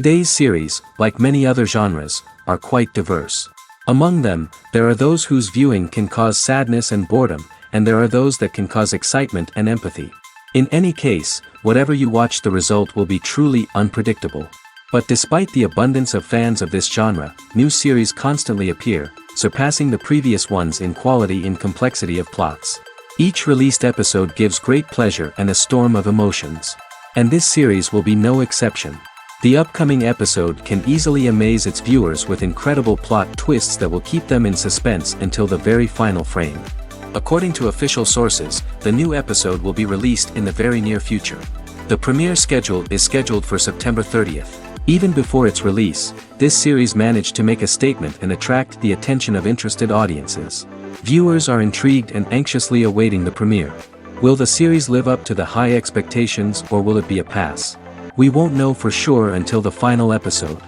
Today's series, like many other genres, are quite diverse. Among them, there are those whose viewing can cause sadness and boredom, and there are those that can cause excitement and empathy. In any case, whatever you watch, the result will be truly unpredictable. But despite the abundance of fans of this genre, new series constantly appear, surpassing the previous ones in quality and complexity of plots. Each released episode gives great pleasure and a storm of emotions. And this series will be no exception. The upcoming episode can easily amaze its viewers with incredible plot twists that will keep them in suspense until the very final frame. According to official sources, the new episode will be released in the very near future. The premiere schedule is scheduled for September 30th. Even before its release, this series managed to make a statement and attract the attention of interested audiences. Viewers are intrigued and anxiously awaiting the premiere. Will the series live up to the high expectations, or will it be a pass? We won't know for sure until the final episode.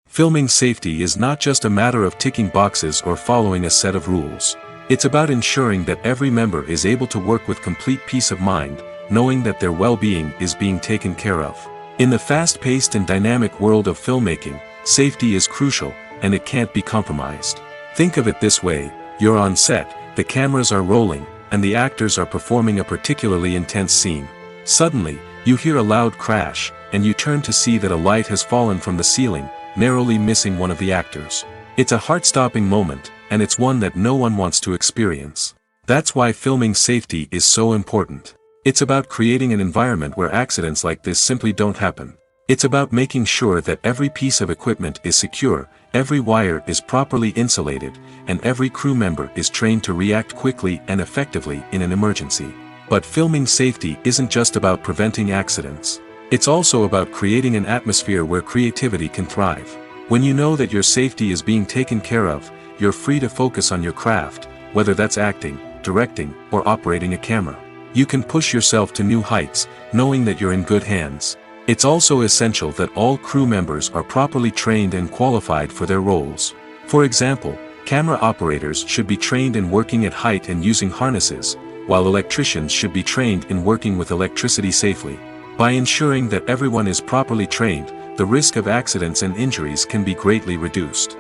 Filming safety is not just a matter of ticking boxes or following a set of rules. It's about ensuring that every member is able to work with complete peace of mind, knowing that their well-being is being taken care of. In the fast-paced and dynamic world of filmmaking, safety is crucial, and it can't be compromised. Think of it this way: you're on set, the cameras are rolling, and the actors are performing a particularly intense scene. Suddenly, you hear a loud crash, and you turn to see that a light has fallen from the ceiling, narrowly missing one of the actors. It's a heart-stopping moment, and it's one that no one wants to experience. That's why filming safety is so important. It's about creating an environment where accidents like this simply don't happen. It's about making sure that every piece of equipment is secure, every wire is properly insulated, and every crew member is trained to react quickly and effectively in an emergency. But filming safety isn't just about preventing accidents. It's also about creating an atmosphere where creativity can thrive. When you know that your safety is being taken care of, you're free to focus on your craft, whether that's acting, directing, or operating a camera. You can push yourself to new heights, knowing that you're in good hands. It's also essential that all crew members are properly trained and qualified for their roles. For example, camera operators should be trained in working at height and using harnesses, while electricians should be trained in working with electricity safely. By ensuring that everyone is properly trained, the risk of accidents and injuries can be greatly reduced.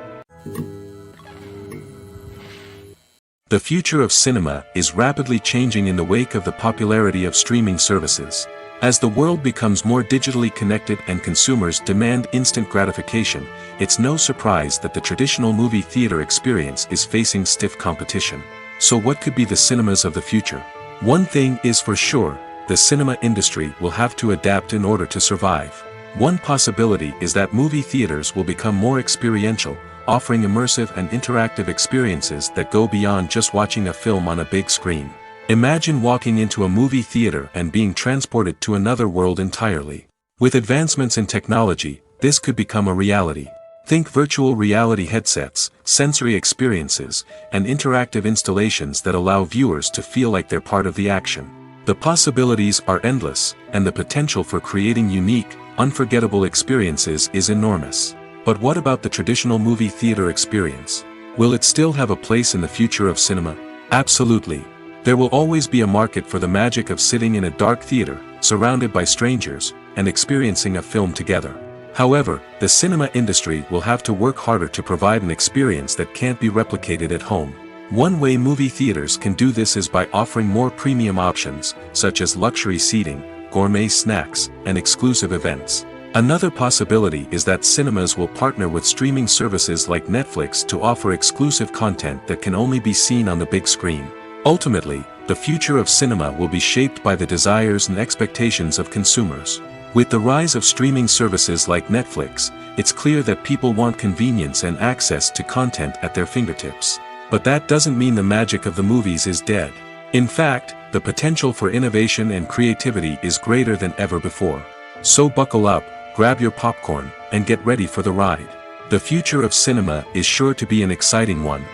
The future of cinema is rapidly changing in the wake of the popularity of streaming services. As the world becomes more digitally connected and consumers demand instant gratification, it's no surprise that the traditional movie theater experience is facing stiff competition. So what could be the cinemas of the future? One thing is for sure: the cinema industry will have to adapt in order to survive. One possibility is that movie theaters will become more experiential, offering immersive and interactive experiences that go beyond just watching a film on a big screen. Imagine walking into a movie theater and being transported to another world entirely. With advancements in technology, this could become a reality. Think virtual reality headsets, sensory experiences, and interactive installations that allow viewers to feel like they're part of the action. The possibilities are endless, and the potential for creating unique, unforgettable experiences is enormous. But what about the traditional movie theater experience? Will it still have a place in the future of cinema? Absolutely. There will always be a market for the magic of sitting in a dark theater, surrounded by strangers, and experiencing a film together. However, the cinema industry will have to work harder to provide an experience that can't be replicated at home. One way movie theaters can do this is by offering more premium options, such as luxury seating, gourmet snacks, and exclusive events. Another possibility is that cinemas will partner with streaming services like Netflix to offer exclusive content that can only be seen on the big screen. Ultimately, the future of cinema will be shaped by the desires and expectations of consumers. With the rise of streaming services like Netflix, it's clear that people want convenience and access to content at their fingertips. But that doesn't mean the magic of the movies is dead. In fact, the potential for innovation and creativity is greater than ever before. So buckle up, grab your popcorn, and get ready for the ride. The future of cinema is sure to be an exciting one.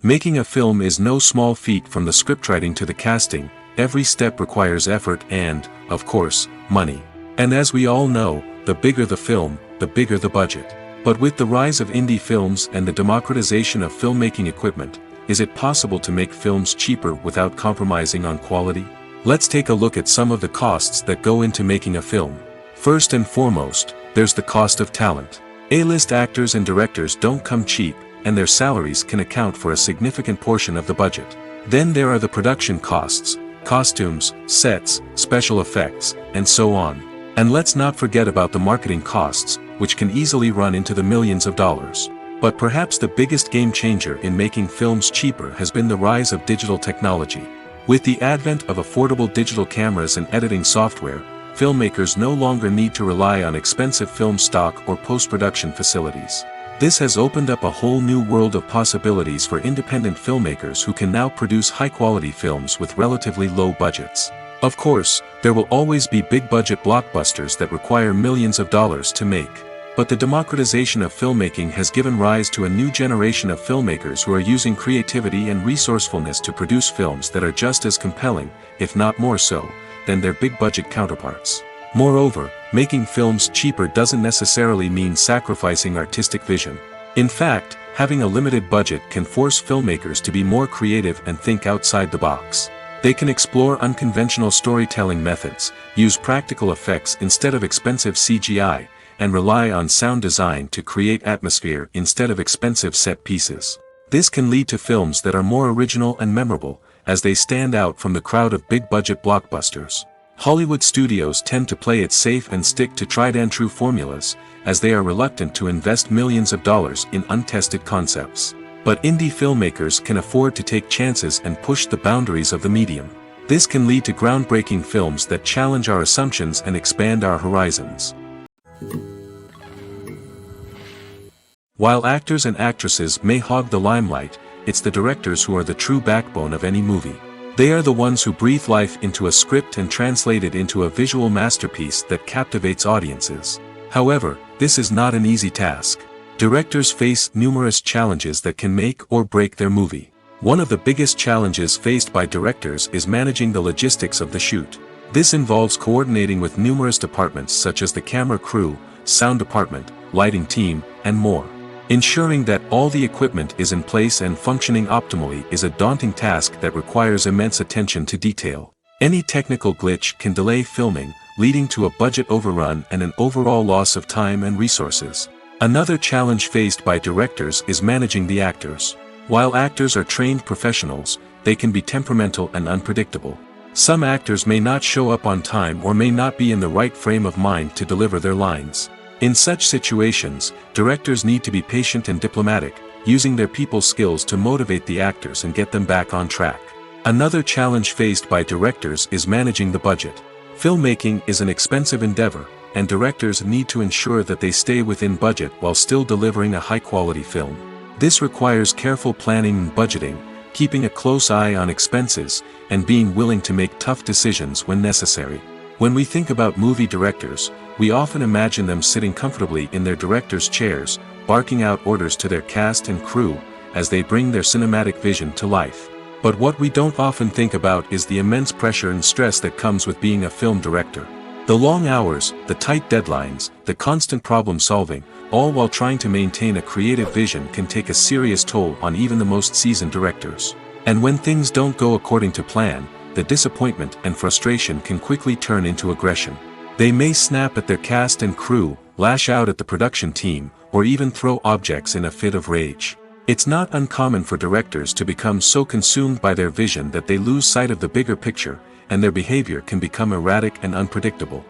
Making a film is no small feat. From the scriptwriting to the casting, every step requires effort and, of course, money. And as we all know, the bigger the film, the bigger the budget. But with the rise of indie films and the democratization of filmmaking equipment, is it possible to make films cheaper without compromising on quality? Let's take a look at some of the costs that go into making a film. First and foremost, there's the cost of talent. A-list actors and directors don't come cheap, and their salaries can account for a significant portion of the budget. Then there are the production costs, costumes, sets, special effects, and so on. And let's not forget about the marketing costs, which can easily run into the millions of dollars. But perhaps the biggest game changer in making films cheaper has been the rise of digital technology. With the advent of affordable digital cameras and editing software, filmmakers no longer need to rely on expensive film stock or post-production facilities. This has opened up a whole new world of possibilities for independent filmmakers who can now produce high-quality films with relatively low budgets. Of course, there will always be big-budget blockbusters that require millions of dollars to make. But the democratization of filmmaking has given rise to a new generation of filmmakers who are using creativity and resourcefulness to produce films that are just as compelling, if not more so, than their big-budget counterparts. Moreover, making films cheaper doesn't necessarily mean sacrificing artistic vision. In fact, having a limited budget can force filmmakers to be more creative and think outside the box. They can explore unconventional storytelling methods, use practical effects instead of expensive CGI, and rely on sound design to create atmosphere instead of expensive set pieces. This can lead to films that are more original and memorable, as they stand out from the crowd of big-budget blockbusters. Hollywood studios tend to play it safe and stick to tried-and-true formulas, as they are reluctant to invest millions of dollars in untested concepts. But indie filmmakers can afford to take chances and push the boundaries of the medium. This can lead to groundbreaking films that challenge our assumptions and expand our horizons. While actors and actresses may hog the limelight, it's the directors who are the true backbone of any movie. They are the ones who breathe life into a script and translate it into a visual masterpiece that captivates audiences. However, this is not an easy task. Directors face numerous challenges that can make or break their movie. One of the biggest challenges faced by directors is managing the logistics of the shoot. This involves coordinating with numerous departments such as the camera crew, sound department, lighting team, and more. Ensuring that all the equipment is in place and functioning optimally is a daunting task that requires immense attention to detail. Any technical glitch can delay filming, leading to a budget overrun and an overall loss of time and resources. Another challenge faced by directors is managing the actors. While actors are trained professionals, they can be temperamental and unpredictable. Some actors may not show up on time or may not be in the right frame of mind to deliver their lines. In such situations, directors need to be patient and diplomatic, using their people skills to motivate the actors and get them back on track. Another challenge faced by directors is managing the budget. Filmmaking is an expensive endeavor, and directors need to ensure that they stay within budget while still delivering a high-quality film. This requires careful planning and budgeting, keeping a close eye on expenses, and being willing to make tough decisions when necessary. When we think about movie directors, we often imagine them sitting comfortably in their director's chairs, barking out orders to their cast and crew, as they bring their cinematic vision to life. But what we don't often think about is the immense pressure and stress that comes with being a film director. The long hours, the tight deadlines, the constant problem solving, all while trying to maintain a creative vision can take a serious toll on even the most seasoned directors. And when things don't go according to plan, the disappointment and frustration can quickly turn into aggression. They may snap at their cast and crew, lash out at the production team, or even throw objects in a fit of rage. It's not uncommon for directors to become so consumed by their vision that they lose sight of the bigger picture, and their behavior can become erratic and unpredictable.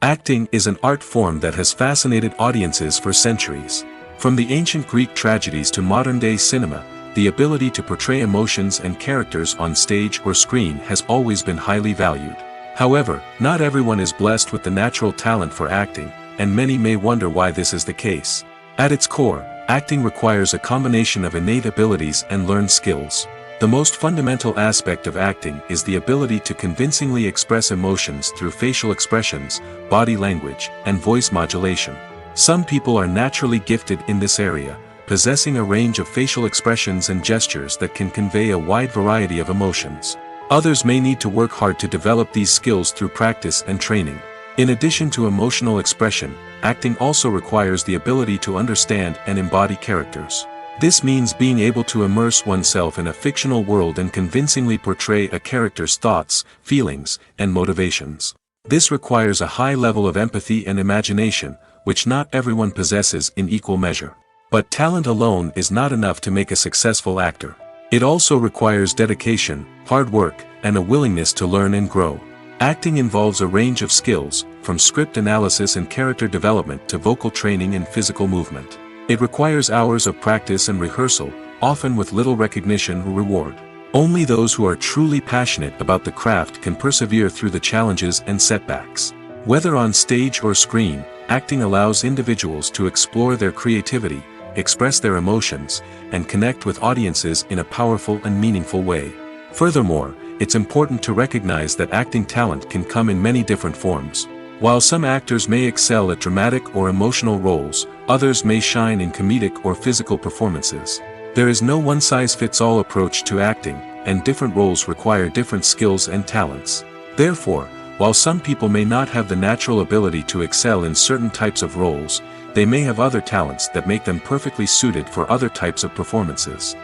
Acting is an art form that has fascinated audiences for centuries. From the ancient Greek tragedies to modern-day cinema, the ability to portray emotions and characters on stage or screen has always been highly valued. However, not everyone is blessed with the natural talent for acting, and many may wonder why this is the case. At its core, acting requires a combination of innate abilities and learned skills. The most fundamental aspect of acting is the ability to convincingly express emotions through facial expressions, body language, and voice modulation. Some people are naturally gifted in this area, possessing a range of facial expressions and gestures that can convey a wide variety of emotions. Others may need to work hard to develop these skills through practice and training. In addition to emotional expression, acting also requires the ability to understand and embody characters. This means being able to immerse oneself in a fictional world and convincingly portray a character's thoughts, feelings, and motivations. This requires a high level of empathy and imagination, which not everyone possesses in equal measure. But talent alone is not enough to make a successful actor. It also requires dedication, hard work, and a willingness to learn and grow. Acting involves a range of skills, from script analysis and character development to vocal training and physical movement. It requires hours of practice and rehearsal, often with little recognition or reward. Only those who are truly passionate about the craft can persevere through the challenges and setbacks. Whether on stage or screen, acting allows individuals to explore their creativity, express their emotions, and connect with audiences in a powerful and meaningful way. Furthermore, it's important to recognize that acting talent can come in many different forms. While some actors may excel at dramatic or emotional roles, others may shine in comedic or physical performances. There is no one-size-fits-all approach to acting, and different roles require different skills and talents. Therefore, while some people may not have the natural ability to excel in certain types of roles, they may have other talents that make them perfectly suited for other types of performances.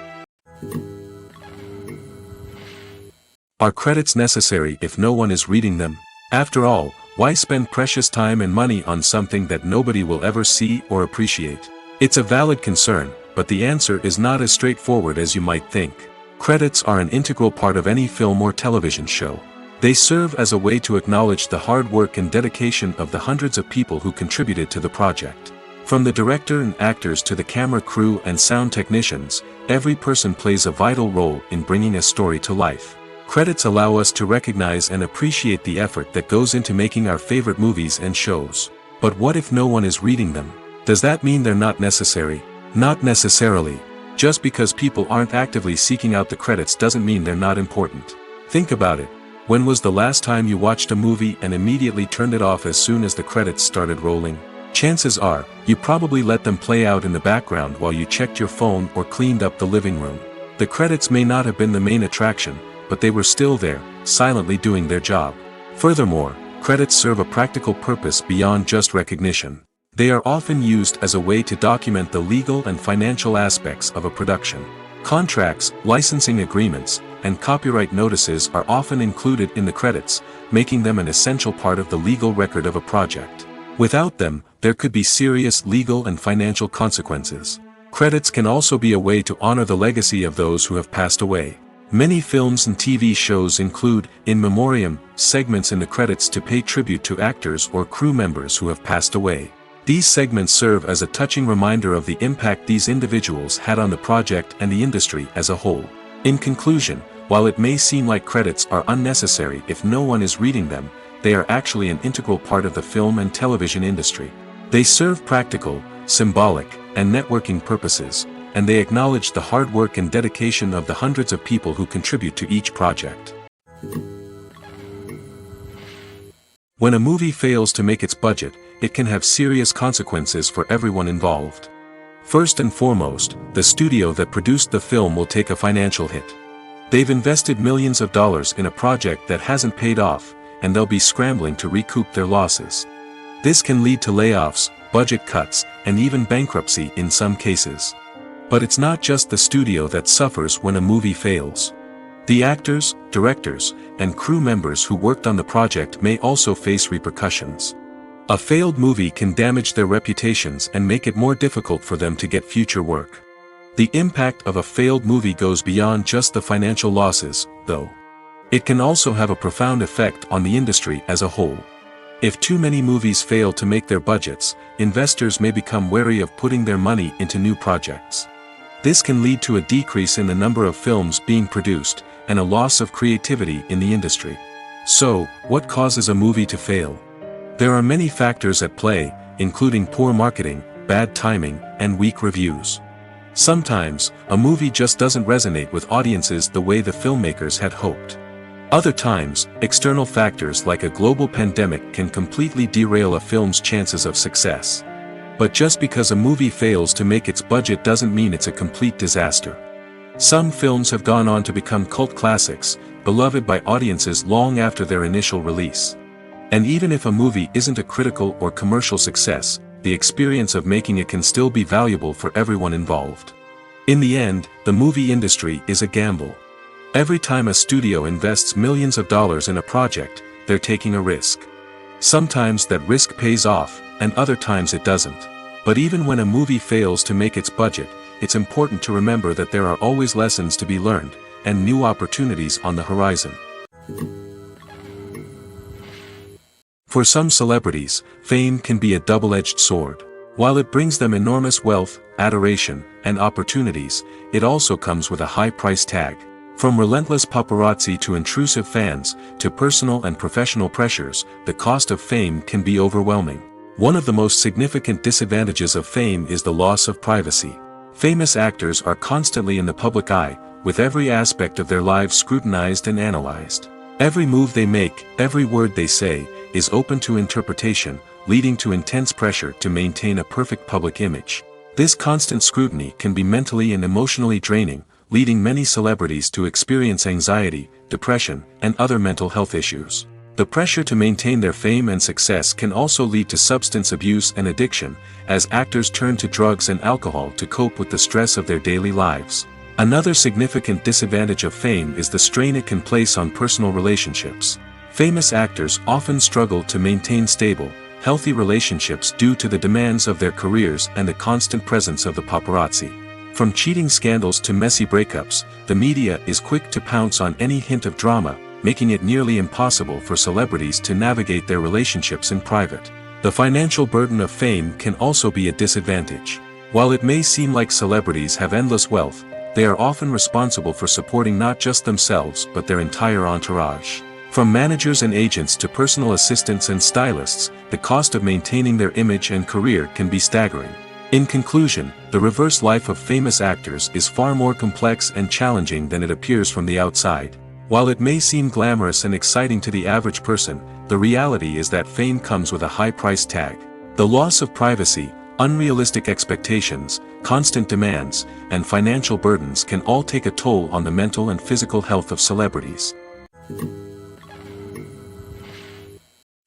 Are credits necessary if no one is reading them? After all, why spend precious time and money on something that nobody will ever see or appreciate? It's a valid concern, but the answer is not as straightforward as you might think. Credits are an integral part of any film or television show. They serve as a way to acknowledge the hard work and dedication of the hundreds of people who contributed to the project. From the director and actors to the camera crew and sound technicians, every person plays a vital role in bringing a story to life. Credits allow us to recognize and appreciate the effort that goes into making our favorite movies and shows. But what if no one is reading them? Does that mean they're not necessary? Not necessarily. Just because people aren't actively seeking out the credits doesn't mean they're not important. Think about it. When was the last time you watched a movie and immediately turned it off as soon as the credits started rolling? Chances are, you probably let them play out in the background while you checked your phone or cleaned up the living room. The credits may not have been the main attraction, but they were still there, silently doing their job. Furthermore, credits serve a practical purpose beyond just recognition. They are often used as a way to document the legal and financial aspects of a production. Contracts, licensing agreements, and copyright notices are often included in the credits, making them an essential part of the legal record of a project. Without them, there could be serious legal and financial consequences. Credits can also be a way to honor the legacy of those who have passed away. Many films and TV shows include, in memoriam, segments in the credits to pay tribute to actors or crew members who have passed away. These segments serve as a touching reminder of the impact these individuals had on the project and the industry as a whole. In conclusion, while it may seem like credits are unnecessary if no one is reading them, they are actually an integral part of the film and television industry. They serve practical, symbolic, and networking purposes, and they acknowledge the hard work and dedication of the hundreds of people who contribute to each project. When a movie fails to make its budget, it can have serious consequences for everyone involved. First and foremost, the studio that produced the film will take a financial hit. They've invested millions of dollars in a project that hasn't paid off, and they'll be scrambling to recoup their losses. This can lead to layoffs, budget cuts, and even bankruptcy in some cases. But it's not just the studio that suffers when a movie fails. The actors, directors, and crew members who worked on the project may also face repercussions. A failed movie can damage their reputations and make it more difficult for them to get future work. The impact of a failed movie goes beyond just the financial losses, though. It can also have a profound effect on the industry as a whole. If too many movies fail to make their budgets, investors may become wary of putting their money into new projects. This can lead to a decrease in the number of films being produced, and a loss of creativity in the industry. So, what causes a movie to fail? There are many factors at play, including poor marketing, bad timing, and weak reviews. Sometimes, a movie just doesn't resonate with audiences the way the filmmakers had hoped. Other times, external factors like a global pandemic can completely derail a film's chances of success. But just because a movie fails to make its budget doesn't mean it's a complete disaster. Some films have gone on to become cult classics, beloved by audiences long after their initial release. And even if a movie isn't a critical or commercial success, the experience of making it can still be valuable for everyone involved. In the end, the movie industry is a gamble. Every time a studio invests millions of dollars in a project, they're taking a risk. Sometimes that risk pays off, and other times it doesn't. But even when a movie fails to make its budget, it's important to remember that there are always lessons to be learned, and new opportunities on the horizon. For some celebrities, fame can be a double-edged sword. While it brings them enormous wealth, adoration, and opportunities, it also comes with a high price tag. From relentless paparazzi to intrusive fans, to personal and professional pressures, the cost of fame can be overwhelming. One of the most significant disadvantages of fame is the loss of privacy. Famous actors are constantly in the public eye, with every aspect of their lives scrutinized and analyzed. Every move they make, every word they say, is open to interpretation, leading to intense pressure to maintain a perfect public image. This constant scrutiny can be mentally and emotionally draining, leading many celebrities to experience anxiety, depression, and other mental health issues. The pressure to maintain their fame and success can also lead to substance abuse and addiction, as actors turn to drugs and alcohol to cope with the stress of their daily lives. Another significant disadvantage of fame is the strain it can place on personal relationships. Famous actors often struggle to maintain stable, healthy relationships due to the demands of their careers and the constant presence of the paparazzi. From cheating scandals to messy breakups, the media is quick to pounce on any hint of drama, making it nearly impossible for celebrities to navigate their relationships in private. The financial burden of fame can also be a disadvantage. While it may seem like celebrities have endless wealth, they are often responsible for supporting not just themselves but their entire entourage. From managers and agents to personal assistants and stylists, the cost of maintaining their image and career can be staggering. In conclusion, the reverse life of famous actors is far more complex and challenging than it appears from the outside. While it may seem glamorous and exciting to the average person, the reality is that fame comes with a high price tag. The loss of privacy, unrealistic expectations, constant demands, and financial burdens can all take a toll on the mental and physical health of celebrities.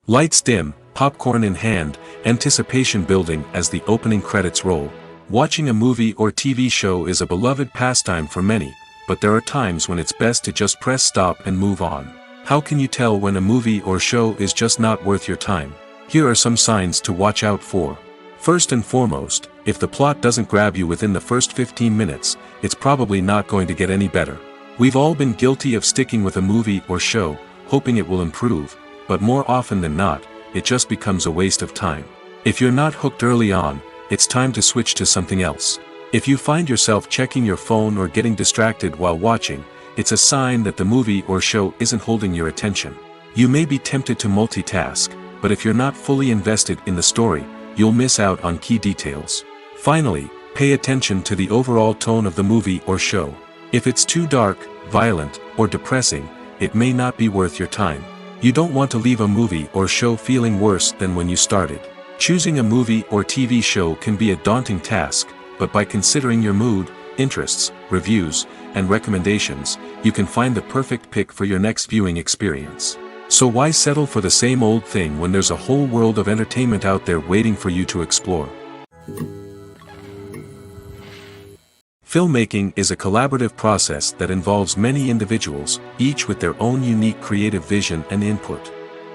Lights dim, popcorn in hand, anticipation building as the opening credits roll. Watching a movie or TV show is a beloved pastime for many, but there are times when it's best to just press stop and move on. How can you tell when a movie or show is just not worth your time? Here are some signs to watch out for. First and foremost, if the plot doesn't grab you within the first 15 minutes, it's probably not going to get any better. We've all been guilty of sticking with a movie or show, hoping it will improve, but more often than not, it just becomes a waste of time. If you're not hooked early on, it's time to switch to something else. If you find yourself checking your phone or getting distracted while watching, it's a sign that the movie or show isn't holding your attention. You may be tempted to multitask, but if you're not fully invested in the story, you'll miss out on key details. Finally, pay attention to the overall tone of the movie or show. If it's too dark, violent, or depressing, it may not be worth your time. You don't want to leave a movie or show feeling worse than when you started. Choosing a movie or TV show can be a daunting task, but by considering your mood, interests, reviews, and recommendations, you can find the perfect pick for your next viewing experience. So why settle for the same old thing when there's a whole world of entertainment out there waiting for you to explore? Filmmaking is a collaborative process that involves many individuals, each with their own unique creative vision and input.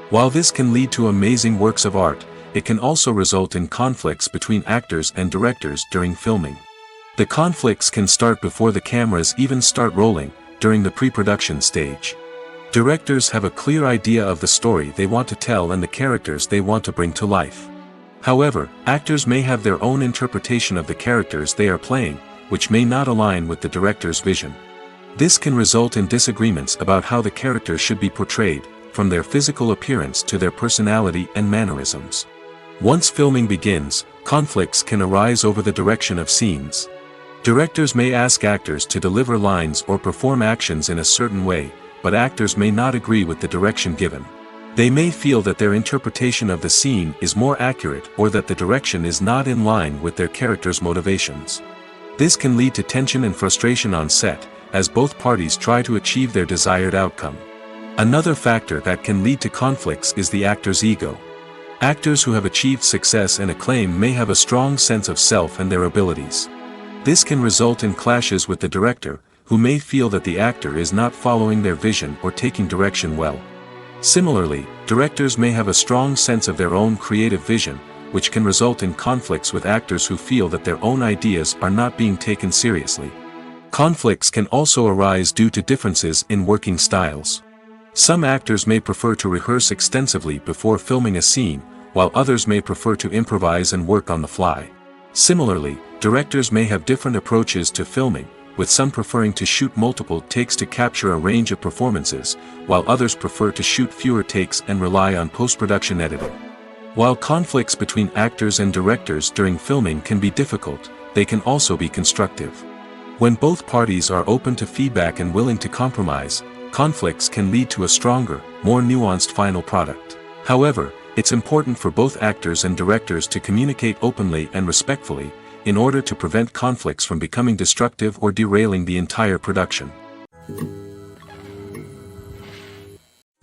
While this can lead to amazing works of art, it can also result in conflicts between actors and directors during filming. The conflicts can start before the cameras even start rolling, during the pre-production stage. Directors have a clear idea of the story they want to tell and the characters they want to bring to life. However, actors may have their own interpretation of the characters they are playing, which may not align with the director's vision. This can result in disagreements about how the characters should be portrayed, from their physical appearance to their personality and mannerisms. Once filming begins, conflicts can arise over the direction of scenes. Directors may ask actors to deliver lines or perform actions in a certain way, but actors may not agree with the direction given. They may feel that their interpretation of the scene is more accurate or that the direction is not in line with their character's motivations. This can lead to tension and frustration on set, as both parties try to achieve their desired outcome. Another factor that can lead to conflicts is the actor's ego. Actors who have achieved success and acclaim may have a strong sense of self and their abilities. This can result in clashes with the director, who may feel that the actor is not following their vision or taking direction well. Similarly, directors may have a strong sense of their own creative vision, which can result in conflicts with actors who feel that their own ideas are not being taken seriously. Conflicts can also arise due to differences in working styles. Some actors may prefer to rehearse extensively before filming a scene, while others may prefer to improvise and work on the fly. Similarly, directors may have different approaches to filming, with some preferring to shoot multiple takes to capture a range of performances, while others prefer to shoot fewer takes and rely on post-production editing. While conflicts between actors and directors during filming can be difficult, they can also be constructive. When both parties are open to feedback and willing to compromise, conflicts can lead to a stronger, more nuanced final product. However, it's important for both actors and directors to communicate openly and respectfully, in order to prevent conflicts from becoming destructive or derailing the entire production.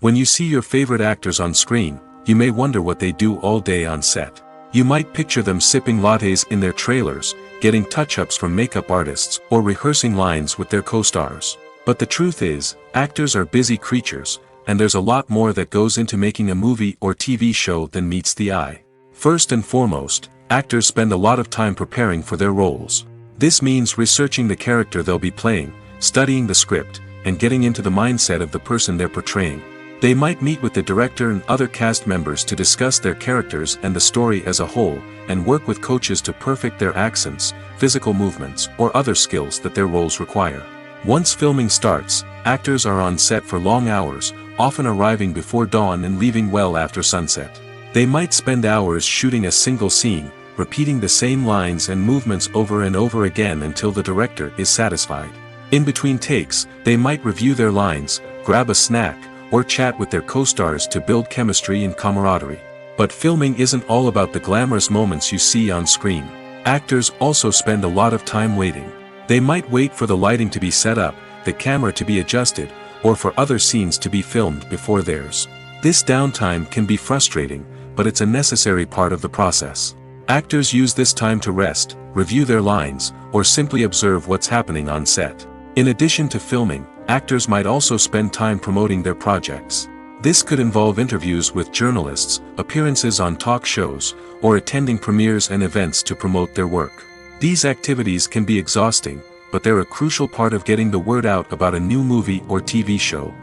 When you see your favorite actors on screen, you may wonder what they do all day on set. You might picture them sipping lattes in their trailers, getting touch-ups from makeup artists, or rehearsing lines with their co-stars. But the truth is, actors are busy creatures, and there's a lot more that goes into making a movie or TV show than meets the eye. First and foremost, actors spend a lot of time preparing for their roles. This means researching the character they'll be playing, studying the script, and getting into the mindset of the person they're portraying. They might meet with the director and other cast members to discuss their characters and the story as a whole, and work with coaches to perfect their accents, physical movements, or other skills that their roles require. Once filming starts, actors are on set for long hours, often arriving before dawn and leaving well after sunset. They might spend hours shooting a single scene, repeating the same lines and movements over and over again until the director is satisfied. In between takes, they might review their lines, grab a snack, or chat with their co-stars to build chemistry and camaraderie. But filming isn't all about the glamorous moments you see on screen. Actors also spend a lot of time waiting. They might wait for the lighting to be set up, the camera to be adjusted, or for other scenes to be filmed before theirs. This downtime can be frustrating, but it's a necessary part of the process. Actors use this time to rest, review their lines, or simply observe what's happening on set. In addition to filming, actors might also spend time promoting their projects. This could involve interviews with journalists, appearances on talk shows, or attending premieres and events to promote their work. These activities can be exhausting, but they're a crucial part of getting the word out about a new movie or TV show.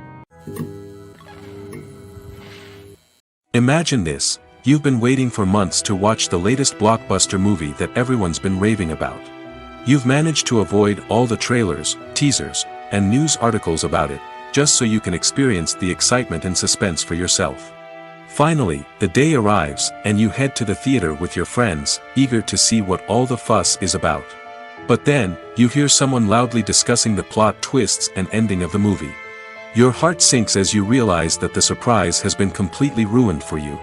Imagine this: you've been waiting for months to watch the latest blockbuster movie that everyone's been raving about. You've managed to avoid all the trailers, teasers, and news articles about it, just so you can experience the excitement and suspense for yourself. Finally, the day arrives, and you head to the theater with your friends, eager to see what all the fuss is about. But then, you hear someone loudly discussing the plot twists and ending of the movie. Your heart sinks as you realize that the surprise has been completely ruined for you.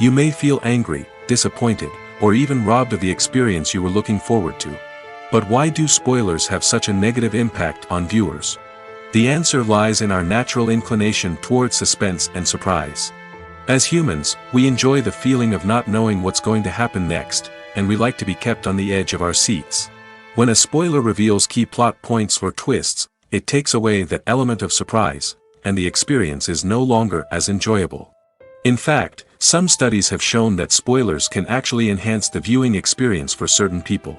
You may feel angry, disappointed, or even robbed of the experience you were looking forward to. But why do spoilers have such a negative impact on viewers? The answer lies in our natural inclination towards suspense and surprise. As humans, we enjoy the feeling of not knowing what's going to happen next, and we like to be kept on the edge of our seats. When a spoiler reveals key plot points or twists, it takes away that element of surprise, and the experience is no longer as enjoyable. In fact, some studies have shown that spoilers can actually enhance the viewing experience for certain people.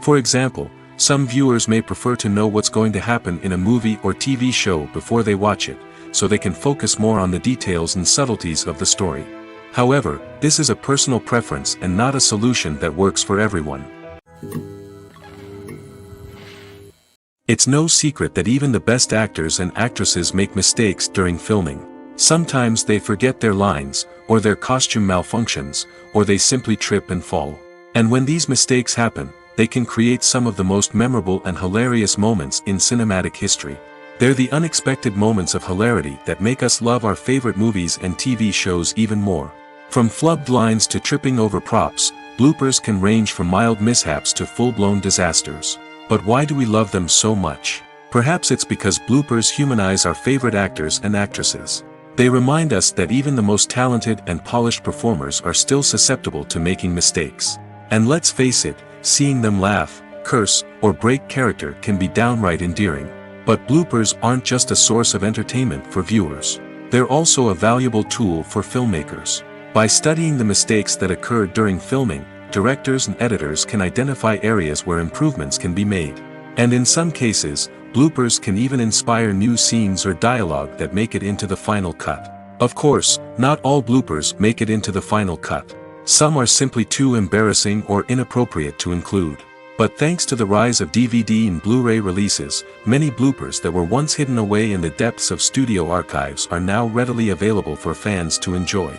For example, some viewers may prefer to know what's going to happen in a movie or TV show before they watch it, so they can focus more on the details and subtleties of the story. However, this is a personal preference and not a solution that works for everyone. It's no secret that even the best actors and actresses make mistakes during filming. Sometimes they forget their lines, or their costume malfunctions, or they simply trip and fall. And when these mistakes happen, they can create some of the most memorable and hilarious moments in cinematic history. They're the unexpected moments of hilarity that make us love our favorite movies and TV shows even more. From flubbed lines to tripping over props, bloopers can range from mild mishaps to full-blown disasters. But why do we love them so much? Perhaps it's because bloopers humanize our favorite actors and actresses. They remind us that even the most talented and polished performers are still susceptible to making mistakes. And let's face it, seeing them laugh, curse, or break character can be downright endearing. But bloopers aren't just a source of entertainment for viewers. They're also a valuable tool for filmmakers. By studying the mistakes that occurred during filming, directors and editors can identify areas where improvements can be made. And in some cases, bloopers can even inspire new scenes or dialogue that make it into the final cut. Of course, not all bloopers make it into the final cut. Some are simply too embarrassing or inappropriate to include. But thanks to the rise of DVD and Blu-ray releases, many bloopers that were once hidden away in the depths of studio archives are now readily available for fans to enjoy.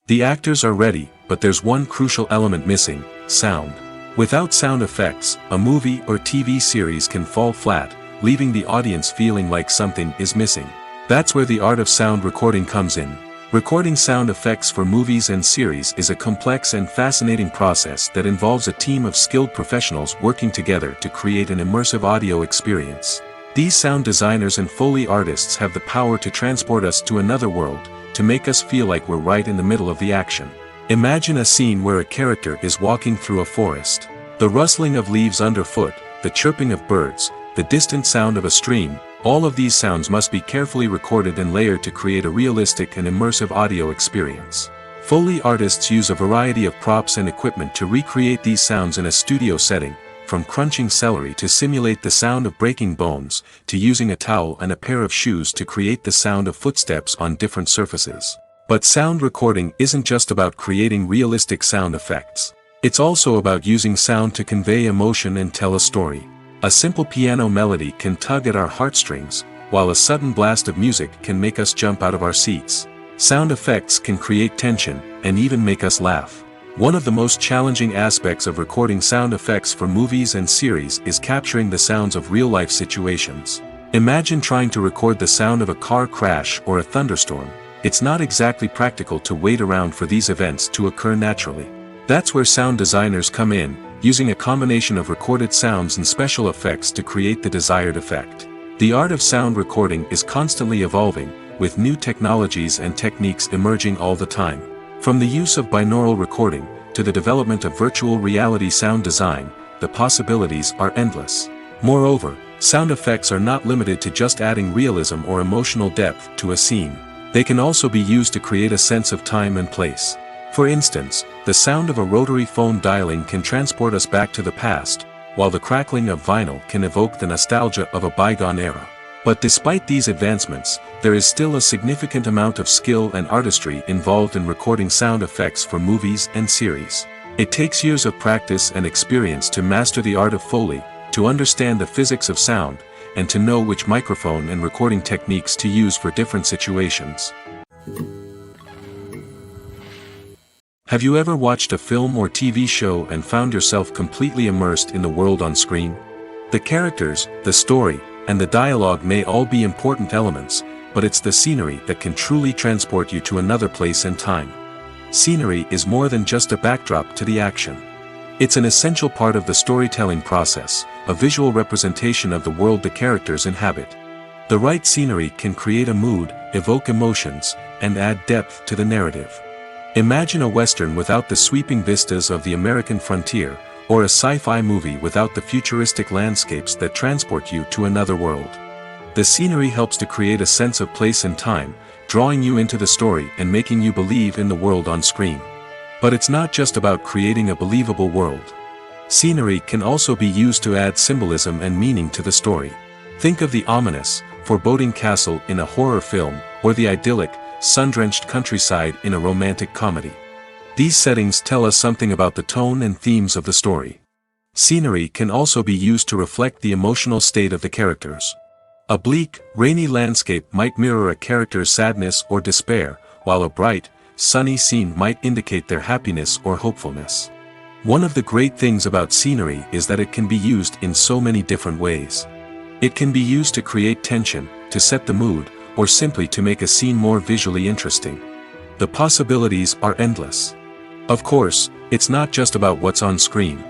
The actors are ready, but there's one crucial element missing: sound. Without sound effects, a movie or TV series can fall flat, leaving the audience feeling like something is missing. That's where the art of sound recording comes in. Recording sound effects for movies and series is a complex and fascinating process that involves a team of skilled professionals working together to create an immersive audio experience. These sound designers and Foley artists have the power to transport us to another world, to make us feel like we're right in the middle of the action. Imagine a scene where a character is walking through a forest. The rustling of leaves underfoot, the chirping of birds, the distant sound of a stream, all of these sounds must be carefully recorded and layered to create a realistic and immersive audio experience. Foley artists use a variety of props and equipment to recreate these sounds in a studio setting, from crunching celery to simulate the sound of breaking bones, to using a towel and a pair of shoes to create the sound of footsteps on different surfaces. But sound recording isn't just about creating realistic sound effects. It's also about using sound to convey emotion and tell a story. A simple piano melody can tug at our heartstrings, while a sudden blast of music can make us jump out of our seats. Sound effects can create tension, and even make us laugh. One of the most challenging aspects of recording sound effects for movies and series is capturing the sounds of real-life situations. Imagine trying to record the sound of a car crash or a thunderstorm. It's not exactly practical to wait around for these events to occur naturally. That's where sound designers come in, using a combination of recorded sounds and special effects to create the desired effect. The art of sound recording is constantly evolving, with new technologies and techniques emerging all the time. From the use of binaural recording, to the development of virtual reality sound design, the possibilities are endless. Moreover, sound effects are not limited to just adding realism or emotional depth to a scene. They can also be used to create a sense of time and place. For instance, the sound of a rotary phone dialing can transport us back to the past, while the crackling of vinyl can evoke the nostalgia of a bygone era. But despite these advancements, there is still a significant amount of skill and artistry involved in recording sound effects for movies and series. It takes years of practice and experience to master the art of Foley, to understand the physics of sound, and to know which microphone and recording techniques to use for different situations. Have you ever watched a film or TV show and found yourself completely immersed in the world on screen? The characters, the story, and the dialogue may all be important elements, but it's the scenery that can truly transport you to another place and time. Scenery is more than just a backdrop to the action. It's an essential part of the storytelling process, a visual representation of the world the characters inhabit. The right scenery can create a mood, evoke emotions, and add depth to the narrative. Imagine a Western without the sweeping vistas of the American frontier, or a sci-fi movie without the futuristic landscapes that transport you to another world. The scenery helps to create a sense of place and time, drawing you into the story and making you believe in the world on screen. But it's not just about creating a believable world. Scenery can also be used to add symbolism and meaning to the story. Think of the ominous, foreboding castle in a horror film, or the idyllic, sun-drenched countryside in a romantic comedy. These settings tell us something about the tone and themes of the story. Scenery can also be used to reflect the emotional state of the characters. A bleak, rainy landscape might mirror a character's sadness or despair, while a bright, sunny scene might indicate their happiness or hopefulness. One of the great things about scenery is that it can be used in so many different ways. It can be used to create tension, to set the mood, or simply to make a scene more visually interesting. The possibilities are endless. Of course, it's not just about what's on screen.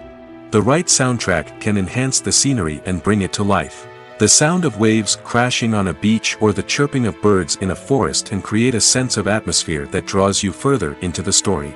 The right soundtrack can enhance the scenery and bring it to life. The sound of waves crashing on a beach or the chirping of birds in a forest can create a sense of atmosphere that draws you further into the story.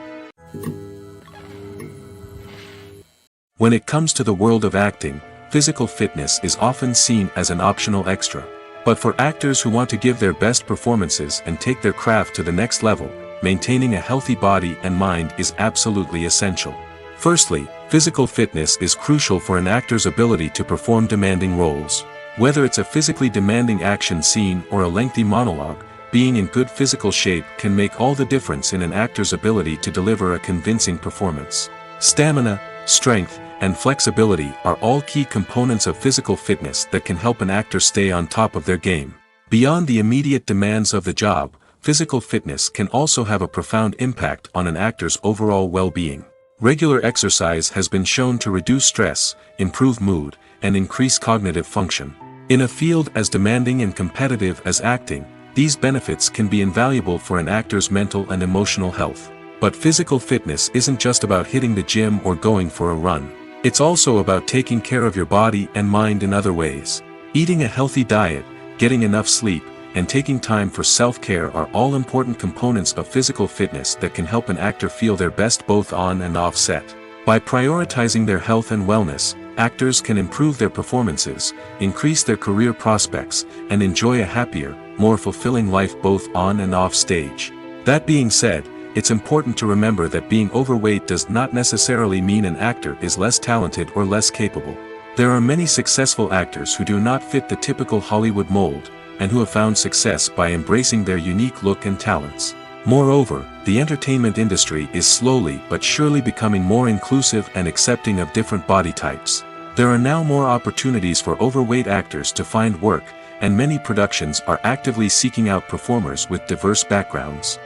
When it comes to the world of acting, physical fitness is often seen as an optional extra. But for actors who want to give their best performances and take their craft to the next level, maintaining a healthy body and mind is absolutely essential. Firstly, physical fitness is crucial for an actor's ability to perform demanding roles. Whether it's a physically demanding action scene or a lengthy monologue, being in good physical shape can make all the difference in an actor's ability to deliver a convincing performance. Stamina, strength, and flexibility are all key components of physical fitness that can help an actor stay on top of their game. Beyond the immediate demands of the job, physical fitness can also have a profound impact on an actor's overall well-being. Regular exercise has been shown to reduce stress, improve mood, and increase cognitive function. In a field as demanding and competitive as acting, these benefits can be invaluable for an actor's mental and emotional health. But physical fitness isn't just about hitting the gym or going for a run. It's also about taking care of your body and mind in other ways. Eating a healthy diet, getting enough sleep, and taking time for self-care are all important components of physical fitness that can help an actor feel their best both on and off set. By prioritizing their health and wellness, actors can improve their performances, increase their career prospects, and enjoy a happier, more fulfilling life both on and off stage. That being said, it's important to remember that being overweight does not necessarily mean an actor is less talented or less capable. There are many successful actors who do not fit the typical Hollywood mold, and who have found success by embracing their unique look and talents. Moreover, the entertainment industry is slowly but surely becoming more inclusive and accepting of different body types. There are now more opportunities for overweight actors to find work, and many productions are actively seeking out performers with diverse backgrounds.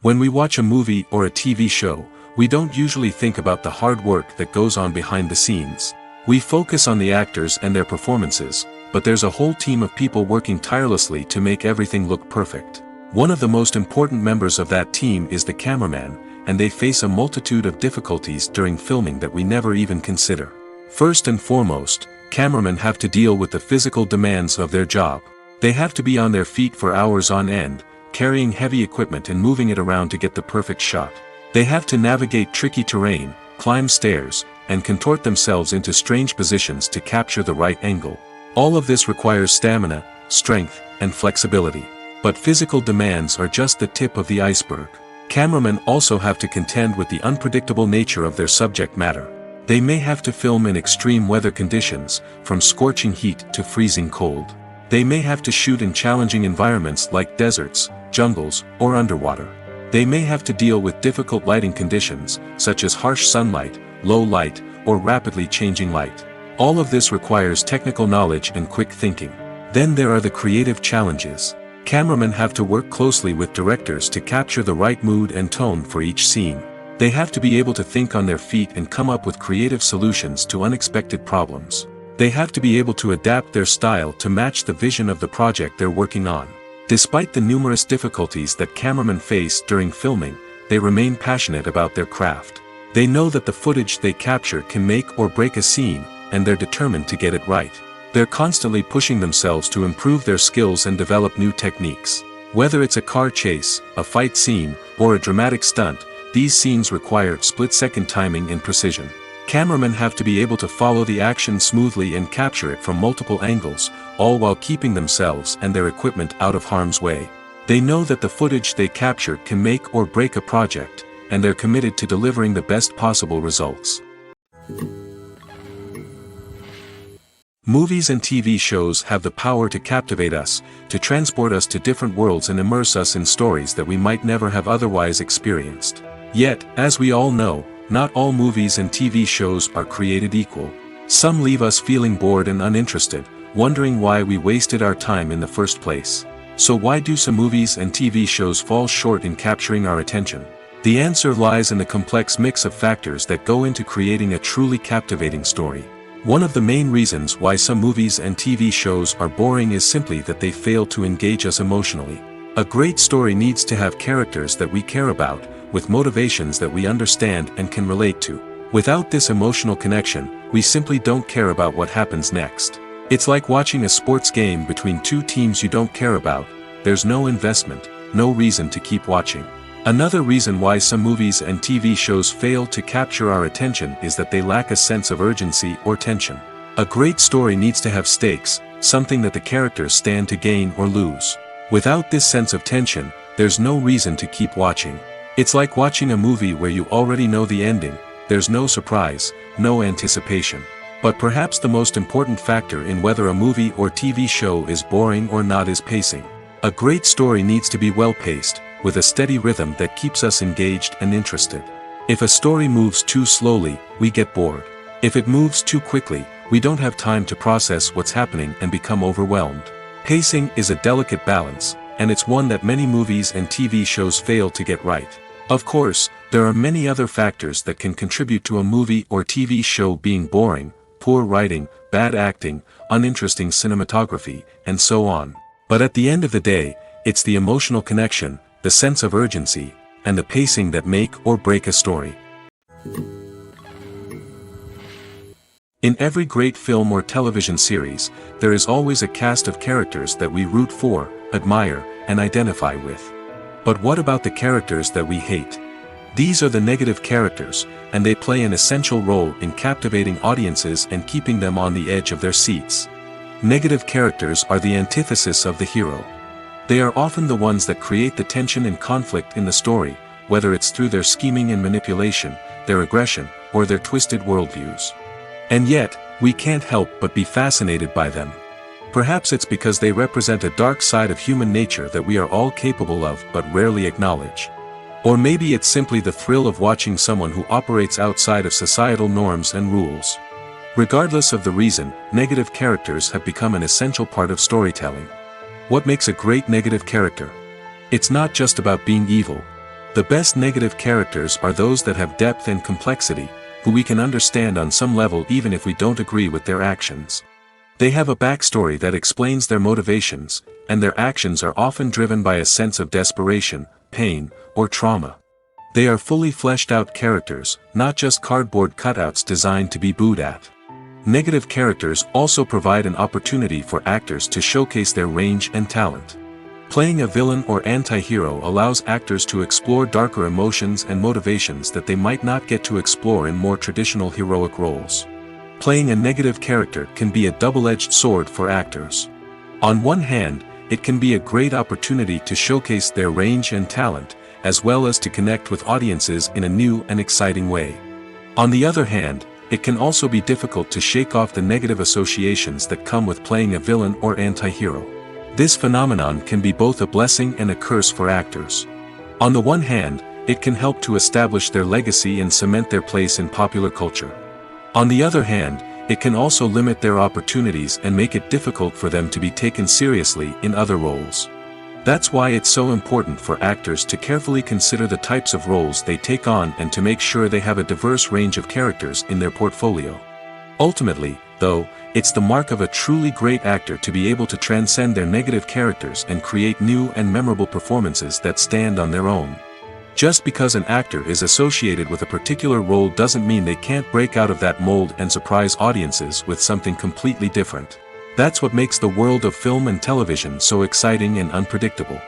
When we watch a movie or a TV show, we don't usually think about the hard work that goes on behind the scenes. We focus on the actors and their performances, but there's a whole team of people working tirelessly to make everything look perfect. One of the most important members of that team is the cameraman, and they face a multitude of difficulties during filming that we never even consider. First and foremost, cameramen have to deal with the physical demands of their job. They have to be on their feet for hours on end, carrying heavy equipment and moving it around to get the perfect shot. They have to navigate tricky terrain, climb stairs, and contort themselves into strange positions to capture the right angle. All of this requires stamina, strength, and flexibility. But physical demands are just the tip of the iceberg. Cameramen also have to contend with the unpredictable nature of their subject matter. They may have to film in extreme weather conditions, from scorching heat to freezing cold. They may have to shoot in challenging environments like deserts, jungles, or underwater. They may have to deal with difficult lighting conditions, such as harsh sunlight, low light, or rapidly changing light. All of this requires technical knowledge and quick thinking. Then there are the creative challenges. Cameramen have to work closely with directors to capture the right mood and tone for each scene. They have to be able to think on their feet and come up with creative solutions to unexpected problems. They have to be able to adapt their style to match the vision of the project they're working on. Despite the numerous difficulties that cameramen face during filming, they remain passionate about their craft. They know that the footage they capture can make or break a scene, and they're determined to get it right. They're constantly pushing themselves to improve their skills and develop new techniques. Whether it's a car chase, a fight scene, or a dramatic stunt, these scenes require split-second timing and precision. Cameramen have to be able to follow the action smoothly and capture it from multiple angles, all while keeping themselves and their equipment out of harm's way. They know that the footage they capture can make or break a project, and they're committed to delivering the best possible results. Movies and TV shows have the power to captivate us, to transport us to different worlds and immerse us in stories that we might never have otherwise experienced. Yet, as we all know, not all movies and TV shows are created equal. Some leave us feeling bored and uninterested, wondering why we wasted our time in the first place. So why do some movies and TV shows fall short in capturing our attention? The answer lies in the complex mix of factors that go into creating a truly captivating story. One of the main reasons why some movies and TV shows are boring is simply that they fail to engage us emotionally. A great story needs to have characters that we care about, with motivations that we understand and can relate to. Without this emotional connection, we simply don't care about what happens next. It's like watching a sports game between two teams you don't care about. There's no investment, no reason to keep watching. Another reason why some movies and TV shows fail to capture our attention is that they lack a sense of urgency or tension. A great story needs to have stakes, something that the characters stand to gain or lose. Without this sense of tension, there's no reason to keep watching. It's like watching a movie where you already know the ending, there's no surprise, no anticipation. But perhaps the most important factor in whether a movie or TV show is boring or not is pacing. A great story needs to be well-paced, with a steady rhythm that keeps us engaged and interested. If a story moves too slowly, we get bored. If it moves too quickly, we don't have time to process what's happening and become overwhelmed. Pacing is a delicate balance, and it's one that many movies and TV shows fail to get right. Of course, there are many other factors that can contribute to a movie or TV show being boring: poor writing, bad acting, uninteresting cinematography, and so on. But at the end of the day, it's the emotional connection, the sense of urgency, and the pacing that make or break a story. In every great film or television series, there is always a cast of characters that we root for, admire, and identify with. But what about the characters that we hate? These are the negative characters, and they play an essential role in captivating audiences and keeping them on the edge of their seats. Negative characters are the antithesis of the hero. They are often the ones that create the tension and conflict in the story, whether it's through their scheming and manipulation, their aggression, or their twisted worldviews. And yet, we can't help but be fascinated by them. Perhaps it's because they represent a dark side of human nature that we are all capable of but rarely acknowledge. Or maybe it's simply the thrill of watching someone who operates outside of societal norms and rules. Regardless of the reason, negative characters have become an essential part of storytelling. What makes a great negative character? It's not just about being evil. The best negative characters are those that have depth and complexity, who we can understand on some level even if we don't agree with their actions. They have a backstory that explains their motivations, and their actions are often driven by a sense of desperation, pain, or trauma. They are fully fleshed out characters, not just cardboard cutouts designed to be booed at. Negative characters also provide an opportunity for actors to showcase their range and talent. Playing a villain or anti-hero allows actors to explore darker emotions and motivations that they might not get to explore in more traditional heroic roles. Playing a negative character can be a double-edged sword for actors. On one hand, it can be a great opportunity to showcase their range and talent, as well as to connect with audiences in a new and exciting way. On the other hand, it can also be difficult to shake off the negative associations that come with playing a villain or anti-hero. This phenomenon can be both a blessing and a curse for actors. On the one hand, it can help to establish their legacy and cement their place in popular culture. On the other hand, it can also limit their opportunities and make it difficult for them to be taken seriously in other roles. That's why it's so important for actors to carefully consider the types of roles they take on and to make sure they have a diverse range of characters in their portfolio. Ultimately, though, it's the mark of a truly great actor to be able to transcend their negative characters and create new and memorable performances that stand on their own. Just because an actor is associated with a particular role doesn't mean they can't break out of that mold and surprise audiences with something completely different. That's what makes the world of film and television so exciting and unpredictable.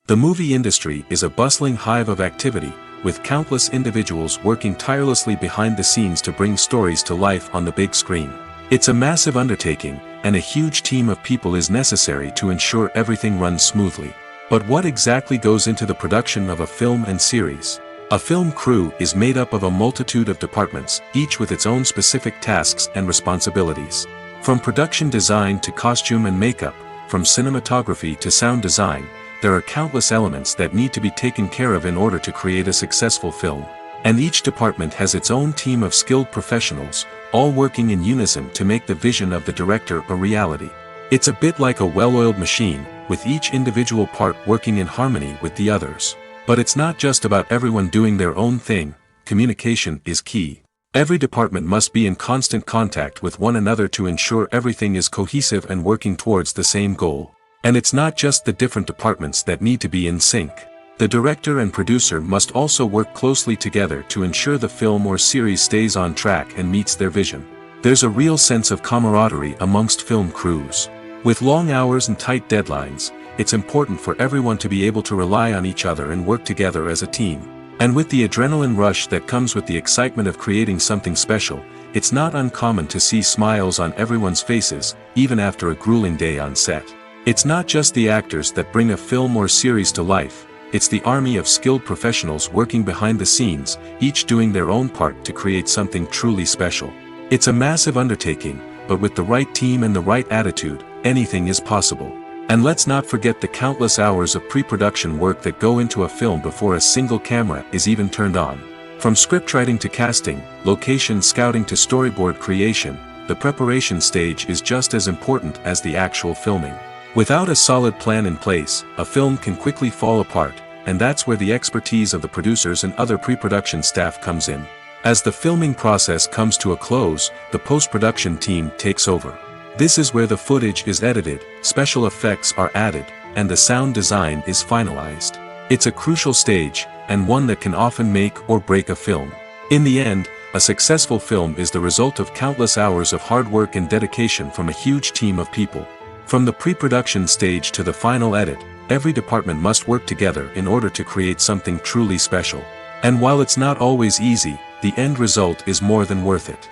The movie industry is a bustling hive of activity, with countless individuals working tirelessly behind the scenes to bring stories to life on the big screen. It's a massive undertaking, and a huge team of people is necessary to ensure everything runs smoothly. But what exactly goes into the production of a film and series? A film crew is made up of a multitude of departments, each with its own specific tasks and responsibilities. From production design to costume and makeup, from cinematography to sound design, there are countless elements that need to be taken care of in order to create a successful film. And each department has its own team of skilled professionals, all working in unison to make the vision of the director a reality. It's a bit like a well-oiled machine, with each individual part working in harmony with the others. But it's not just about everyone doing their own thing. Communication is key. Every department must be in constant contact with one another to ensure everything is cohesive and working towards the same goal. And it's not just the different departments that need to be in sync. The director and producer must also work closely together to ensure the film or series stays on track and meets their vision. There's a real sense of camaraderie amongst film crews. With long hours and tight deadlines, it's important for everyone to be able to rely on each other and work together as a team. And with the adrenaline rush that comes with the excitement of creating something special, it's not uncommon to see smiles on everyone's faces, even after a grueling day on set. It's not just the actors that bring a film or series to life, it's the army of skilled professionals working behind the scenes, each doing their own part to create something truly special. It's a massive undertaking, but with the right team and the right attitude, anything is possible. And let's not forget the countless hours of pre-production work that go into a film before a single camera is even turned on. From scriptwriting to casting, location scouting to storyboard creation, the preparation stage is just as important as the actual filming. Without a solid plan in place, a film can quickly fall apart, and that's where the expertise of the producers and other pre-production staff comes in. As the filming process comes to a close, the post-production team takes over. This is where the footage is edited, special effects are added, and the sound design is finalized. It's a crucial stage, and one that can often make or break a film. In the end, a successful film is the result of countless hours of hard work and dedication from a huge team of people. From the pre-production stage to the final edit, every department must work together in order to create something truly special. And while it's not always easy, the end result is more than worth it.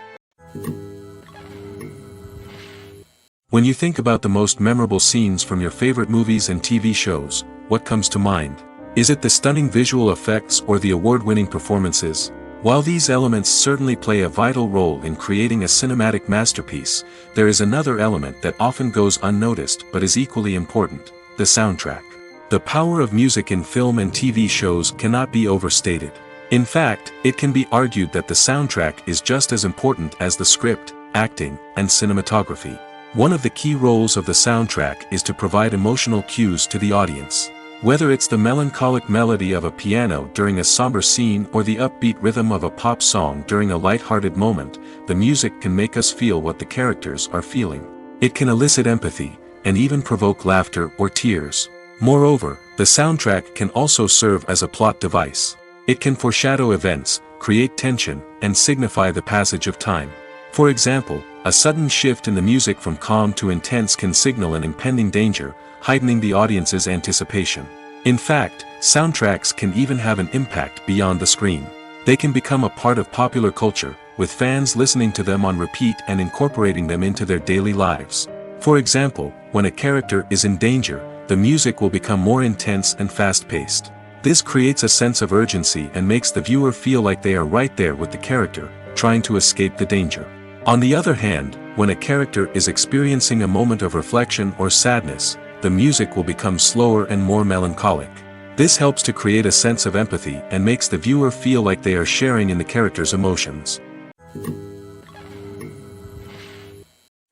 When you think about the most memorable scenes from your favorite movies and TV shows, what comes to mind? Is it the stunning visual effects or the award-winning performances? While these elements certainly play a vital role in creating a cinematic masterpiece, there is another element that often goes unnoticed but is equally important: the soundtrack. The power of music in film and TV shows cannot be overstated. In fact, it can be argued that the soundtrack is just as important as the script, acting, and cinematography. One of the key roles of the soundtrack is to provide emotional cues to the audience. Whether it's the melancholic melody of a piano during a somber scene or the upbeat rhythm of a pop song during a light-hearted moment, the music can make us feel what the characters are feeling. It can elicit empathy, and even provoke laughter or tears. Moreover, the soundtrack can also serve as a plot device. It can foreshadow events, create tension, and signify the passage of time. For example, a sudden shift in the music from calm to intense can signal an impending danger, heightening the audience's anticipation. In fact, soundtracks can even have an impact beyond the screen. They can become a part of popular culture, with fans listening to them on repeat and incorporating them into their daily lives. For example, when a character is in danger, the music will become more intense and fast-paced. This creates a sense of urgency and makes the viewer feel like they are right there with the character, trying to escape the danger. On the other hand, when a character is experiencing a moment of reflection or sadness, the music will become slower and more melancholic. This helps to create a sense of empathy and makes the viewer feel like they are sharing in the character's emotions.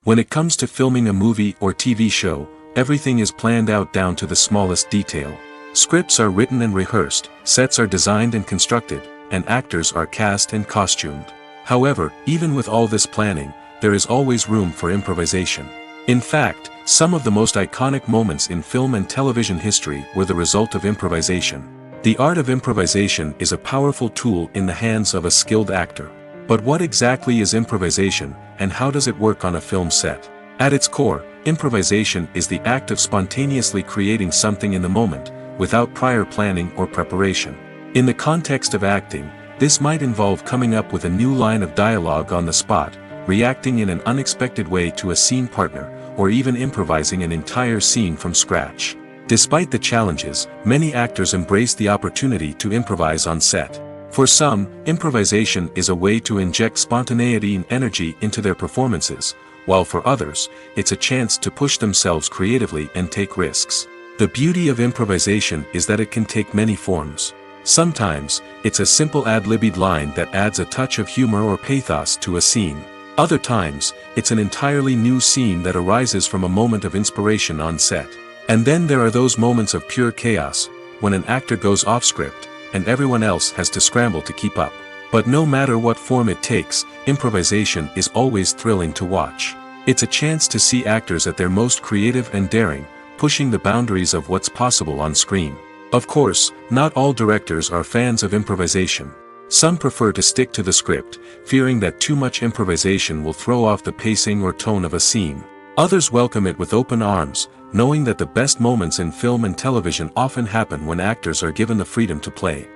When it comes to filming a movie or TV show, everything is planned out down to the smallest detail. Scripts are written and rehearsed, sets are designed and constructed, and actors are cast and costumed. However, even with all this planning, there is always room for improvisation. In fact, some of the most iconic moments in film and television history were the result of improvisation. The art of improvisation is a powerful tool in the hands of a skilled actor. But what exactly is improvisation, and how does it work on a film set? At its core, improvisation is the act of spontaneously creating something in the moment, without prior planning or preparation. In the context of acting, this might involve coming up with a new line of dialogue on the spot, reacting in an unexpected way to a scene partner, or even improvising an entire scene from scratch. Despite the challenges, many actors embrace the opportunity to improvise on set. For some, improvisation is a way to inject spontaneity and energy into their performances, while for others, it's a chance to push themselves creatively and take risks. The beauty of improvisation is that it can take many forms. Sometimes, it's a simple ad-libbed line that adds a touch of humor or pathos to a scene. Other times, it's an entirely new scene that arises from a moment of inspiration on set. And then there are those moments of pure chaos, when an actor goes off script, and everyone else has to scramble to keep up. But no matter what form it takes, improvisation is always thrilling to watch. It's a chance to see actors at their most creative and daring, pushing the boundaries of what's possible on screen. Of course, not all directors are fans of improvisation. Some prefer to stick to the script, fearing that too much improvisation will throw off the pacing or tone of a scene. Others welcome it with open arms, knowing that the best moments in film and television often happen when actors are given the freedom to play.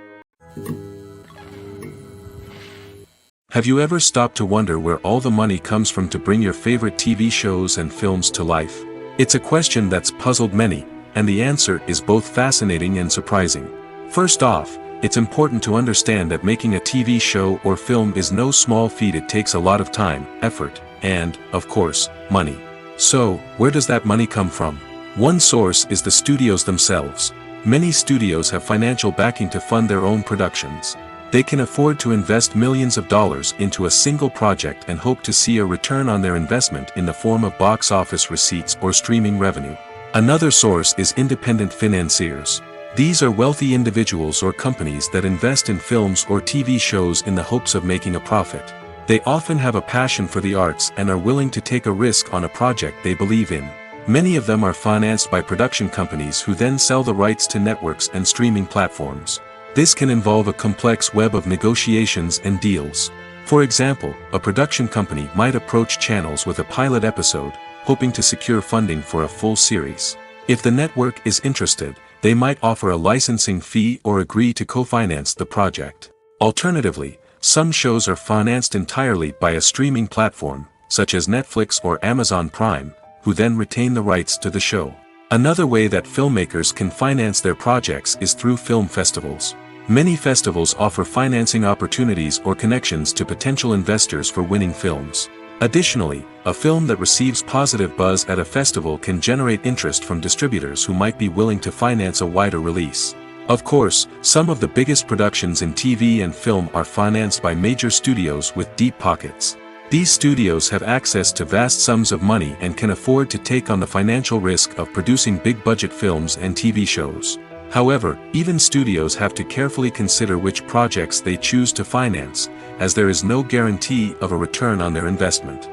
Have you ever stopped to wonder where all the money comes from to bring your favorite TV shows and films to life? It's a question that's puzzled many, and the answer is both fascinating and surprising. First off, it's important to understand that making a TV show or film is no small feat. It takes a lot of time, effort, and, of course, money. So, where does that money come from? One source is the studios themselves. Many studios have financial backing to fund their own productions. They can afford to invest millions of dollars into a single project and hope to see a return on their investment in the form of box office receipts or streaming revenue. Another source is independent financiers. These are wealthy individuals or companies that invest in films or TV shows in the hopes of making a profit. They often have a passion for the arts and are willing to take a risk on a project they believe in. Many of them are financed by production companies who then sell the rights to networks and streaming platforms. This can involve a complex web of negotiations and deals. For example, a production company might approach channels with a pilot episode, hoping to secure funding for a full series. If the network is interested, they might offer a licensing fee or agree to co-finance the project. Alternatively, some shows are financed entirely by a streaming platform, such as Netflix or Amazon Prime, who then retain the rights to the show. Another way that filmmakers can finance their projects is through film festivals. Many festivals offer financing opportunities or connections to potential investors for winning films. Additionally, a film that receives positive buzz at a festival can generate interest from distributors who might be willing to finance a wider release. Of course, some of the biggest productions in TV and film are financed by major studios with deep pockets. These studios have access to vast sums of money and can afford to take on the financial risk of producing big-budget films and TV shows. However, even studios have to carefully consider which projects they choose to finance, as there is no guarantee of a return on their investment.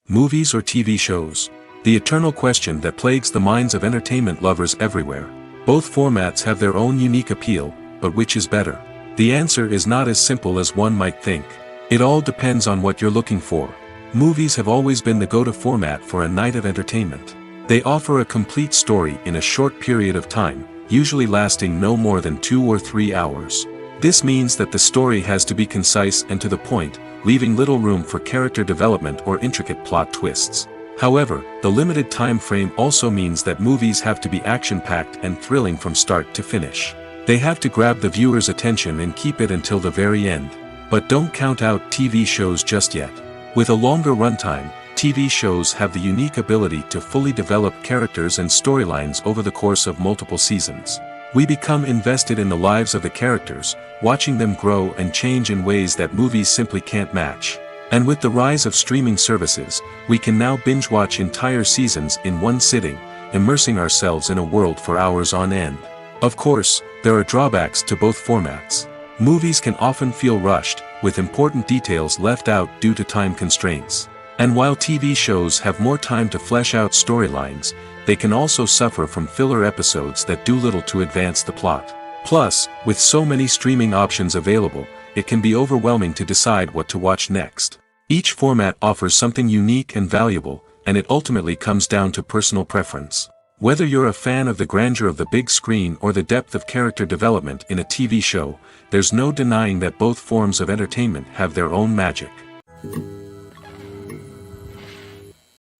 Movies or TV shows? The eternal question that plagues the minds of entertainment lovers everywhere. Both formats have their own unique appeal, but which is better? The answer is not as simple as one might think. It all depends on what you're looking for. Movies have always been the go-to format for a night of entertainment. They offer a complete story in a short period of time, usually lasting no more than 2 or 3 hours. This means that the story has to be concise and to the point, leaving little room for character development or intricate plot twists. However, the limited time frame also means that movies have to be action-packed and thrilling from start to finish. They have to grab the viewer's attention and keep it until the very end. But don't count out TV shows just yet. With a longer runtime, TV shows have the unique ability to fully develop characters and storylines over the course of multiple seasons. We become invested in the lives of the characters, watching them grow and change in ways that movies simply can't match. And with the rise of streaming services, we can now binge-watch entire seasons in one sitting, immersing ourselves in a world for hours on end. Of course, there are drawbacks to both formats. Movies can often feel rushed, with important details left out due to time constraints. And while TV shows have more time to flesh out storylines, they can also suffer from filler episodes that do little to advance the plot. Plus, with so many streaming options available, it can be overwhelming to decide what to watch next. Each format offers something unique and valuable, and it ultimately comes down to personal preference. Whether you're a fan of the grandeur of the big screen or the depth of character development in a TV show, there's no denying that both forms of entertainment have their own magic.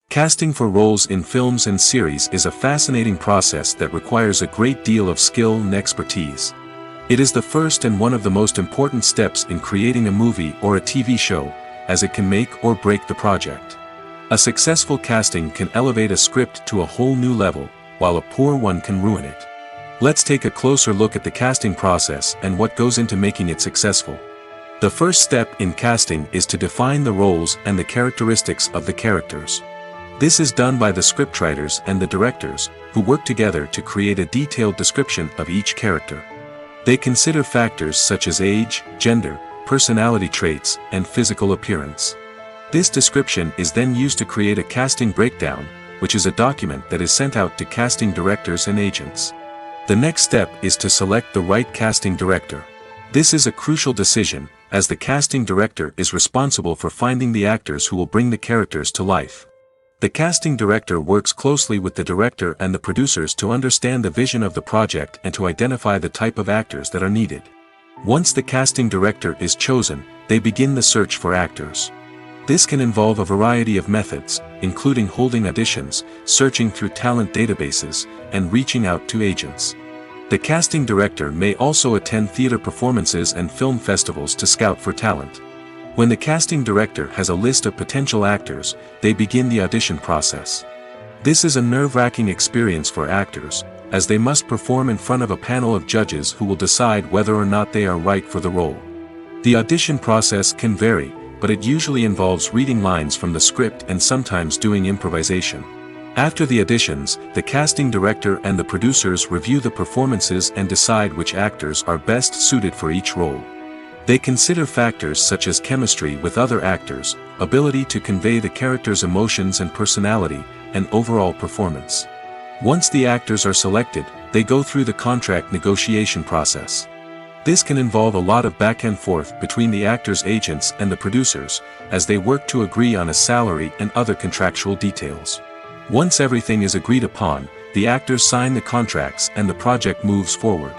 Casting for roles in films and series is a fascinating process that requires a great deal of skill and expertise. It is the first and one of the most important steps in creating a movie or a TV show, as it can make or break the project. A successful casting can elevate a script to a whole new level, while a poor one can ruin it. Let's take a closer look at the casting process and what goes into making it successful. The first step in casting is to define the roles and the characteristics of the characters. This is done by the scriptwriters and the directors, who work together to create a detailed description of each character. They consider factors such as age, gender, personality traits, and physical appearance. This description is then used to create a casting breakdown, which is a document that is sent out to casting directors and agents. The next step is to select the right casting director. This is a crucial decision, as the casting director is responsible for finding the actors who will bring the characters to life. The casting director works closely with the director and the producers to understand the vision of the project and to identify the type of actors that are needed. Once the casting director is chosen, they begin the search for actors. This can involve a variety of methods, including holding auditions, searching through talent databases, and reaching out to agents. The casting director may also attend theater performances and film festivals to scout for talent. When the casting director has a list of potential actors, they begin the audition process. This is a nerve-wracking experience for actors, as they must perform in front of a panel of judges who will decide whether or not they are right for the role. The audition process can vary, but it usually involves reading lines from the script and sometimes doing improvisation. After the auditions, the casting director and the producers review the performances and decide which actors are best suited for each role. They consider factors such as chemistry with other actors, ability to convey the character's emotions and personality, and overall performance. Once the actors are selected, they go through the contract negotiation process. This can involve a lot of back and forth between the actors' agents and the producers, as they work to agree on a salary and other contractual details. Once everything is agreed upon, the actors sign the contracts and the project moves forward.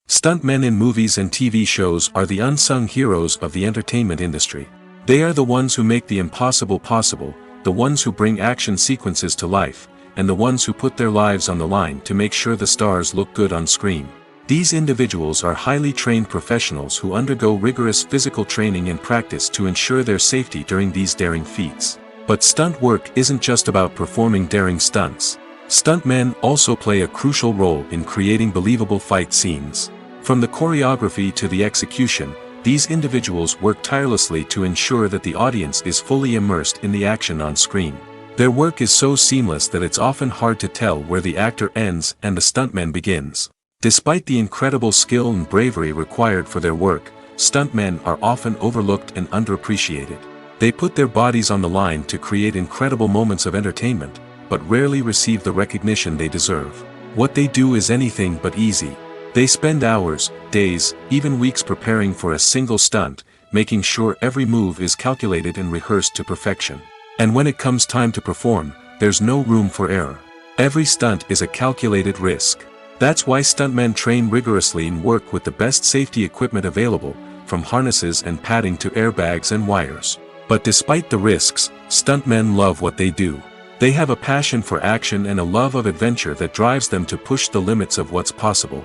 Stuntmen in movies and TV shows are the unsung heroes of the entertainment industry. They are the ones who make the impossible possible, the ones who bring action sequences to life, and the ones who put their lives on the line to make sure the stars look good on screen. These individuals are highly trained professionals who undergo rigorous physical training and practice to ensure their safety during these daring feats. But stunt work isn't just about performing daring stunts. Stuntmen also play a crucial role in creating believable fight scenes. From the choreography to the execution, these individuals work tirelessly to ensure that the audience is fully immersed in the action on screen. Their work is so seamless that it's often hard to tell where the actor ends and the stuntman begins. Despite the incredible skill and bravery required for their work, stuntmen are often overlooked and underappreciated. They put their bodies on the line to create incredible moments of entertainment, but rarely receive the recognition they deserve. What they do is anything but easy. They spend hours, days, even weeks preparing for a single stunt, making sure every move is calculated and rehearsed to perfection. And when it comes time to perform, there's no room for error. Every stunt is a calculated risk. That's why stuntmen train rigorously and work with the best safety equipment available, from harnesses and padding to airbags and wires. But despite the risks, stuntmen love what they do. They have a passion for action and a love of adventure that drives them to push the limits of what's possible.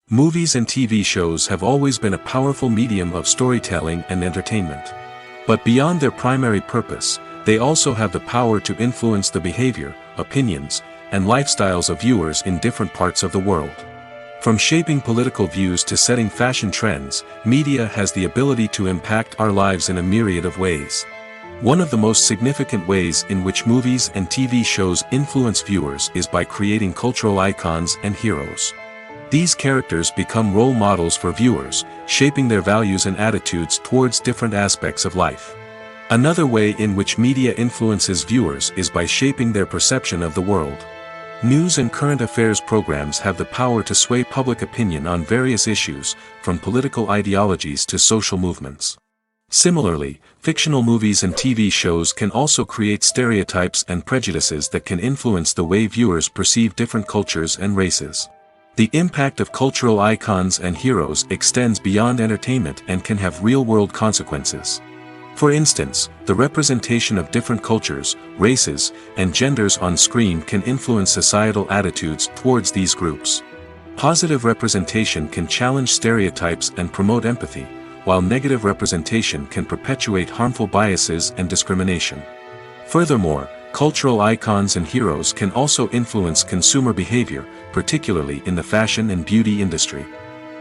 Movies and TV shows have always been a powerful medium of storytelling and entertainment. But beyond their primary purpose, they also have the power to influence the behavior, opinions, and lifestyles of viewers in different parts of the world. From shaping political views to setting fashion trends, media has the ability to impact our lives in a myriad of ways. One of the most significant ways in which movies and TV shows influence viewers is by creating cultural icons and heroes. These characters become role models for viewers, shaping their values and attitudes towards different aspects of life. Another way in which media influences viewers is by shaping their perception of the world. News and current affairs programs have the power to sway public opinion on various issues, from political ideologies to social movements. Similarly, fictional movies and TV shows can also create stereotypes and prejudices that can influence the way viewers perceive different cultures and races. The impact of cultural icons and heroes extends beyond entertainment and can have real-world consequences. For instance, the representation of different cultures, races, and genders on screen can influence societal attitudes towards these groups. Positive representation can challenge stereotypes and promote empathy, while negative representation can perpetuate harmful biases and discrimination. Furthermore, cultural icons and heroes can also influence consumer behavior, particularly in the fashion and beauty industry.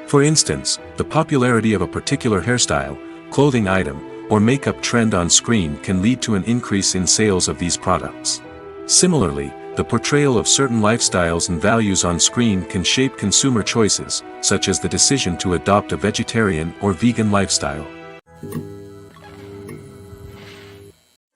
For instance, the popularity of a particular hairstyle, clothing item, or makeup trend on screen can lead to an increase in sales of these products. Similarly, the portrayal of certain lifestyles and values on screen can shape consumer choices, such as the decision to adopt a vegetarian or vegan lifestyle.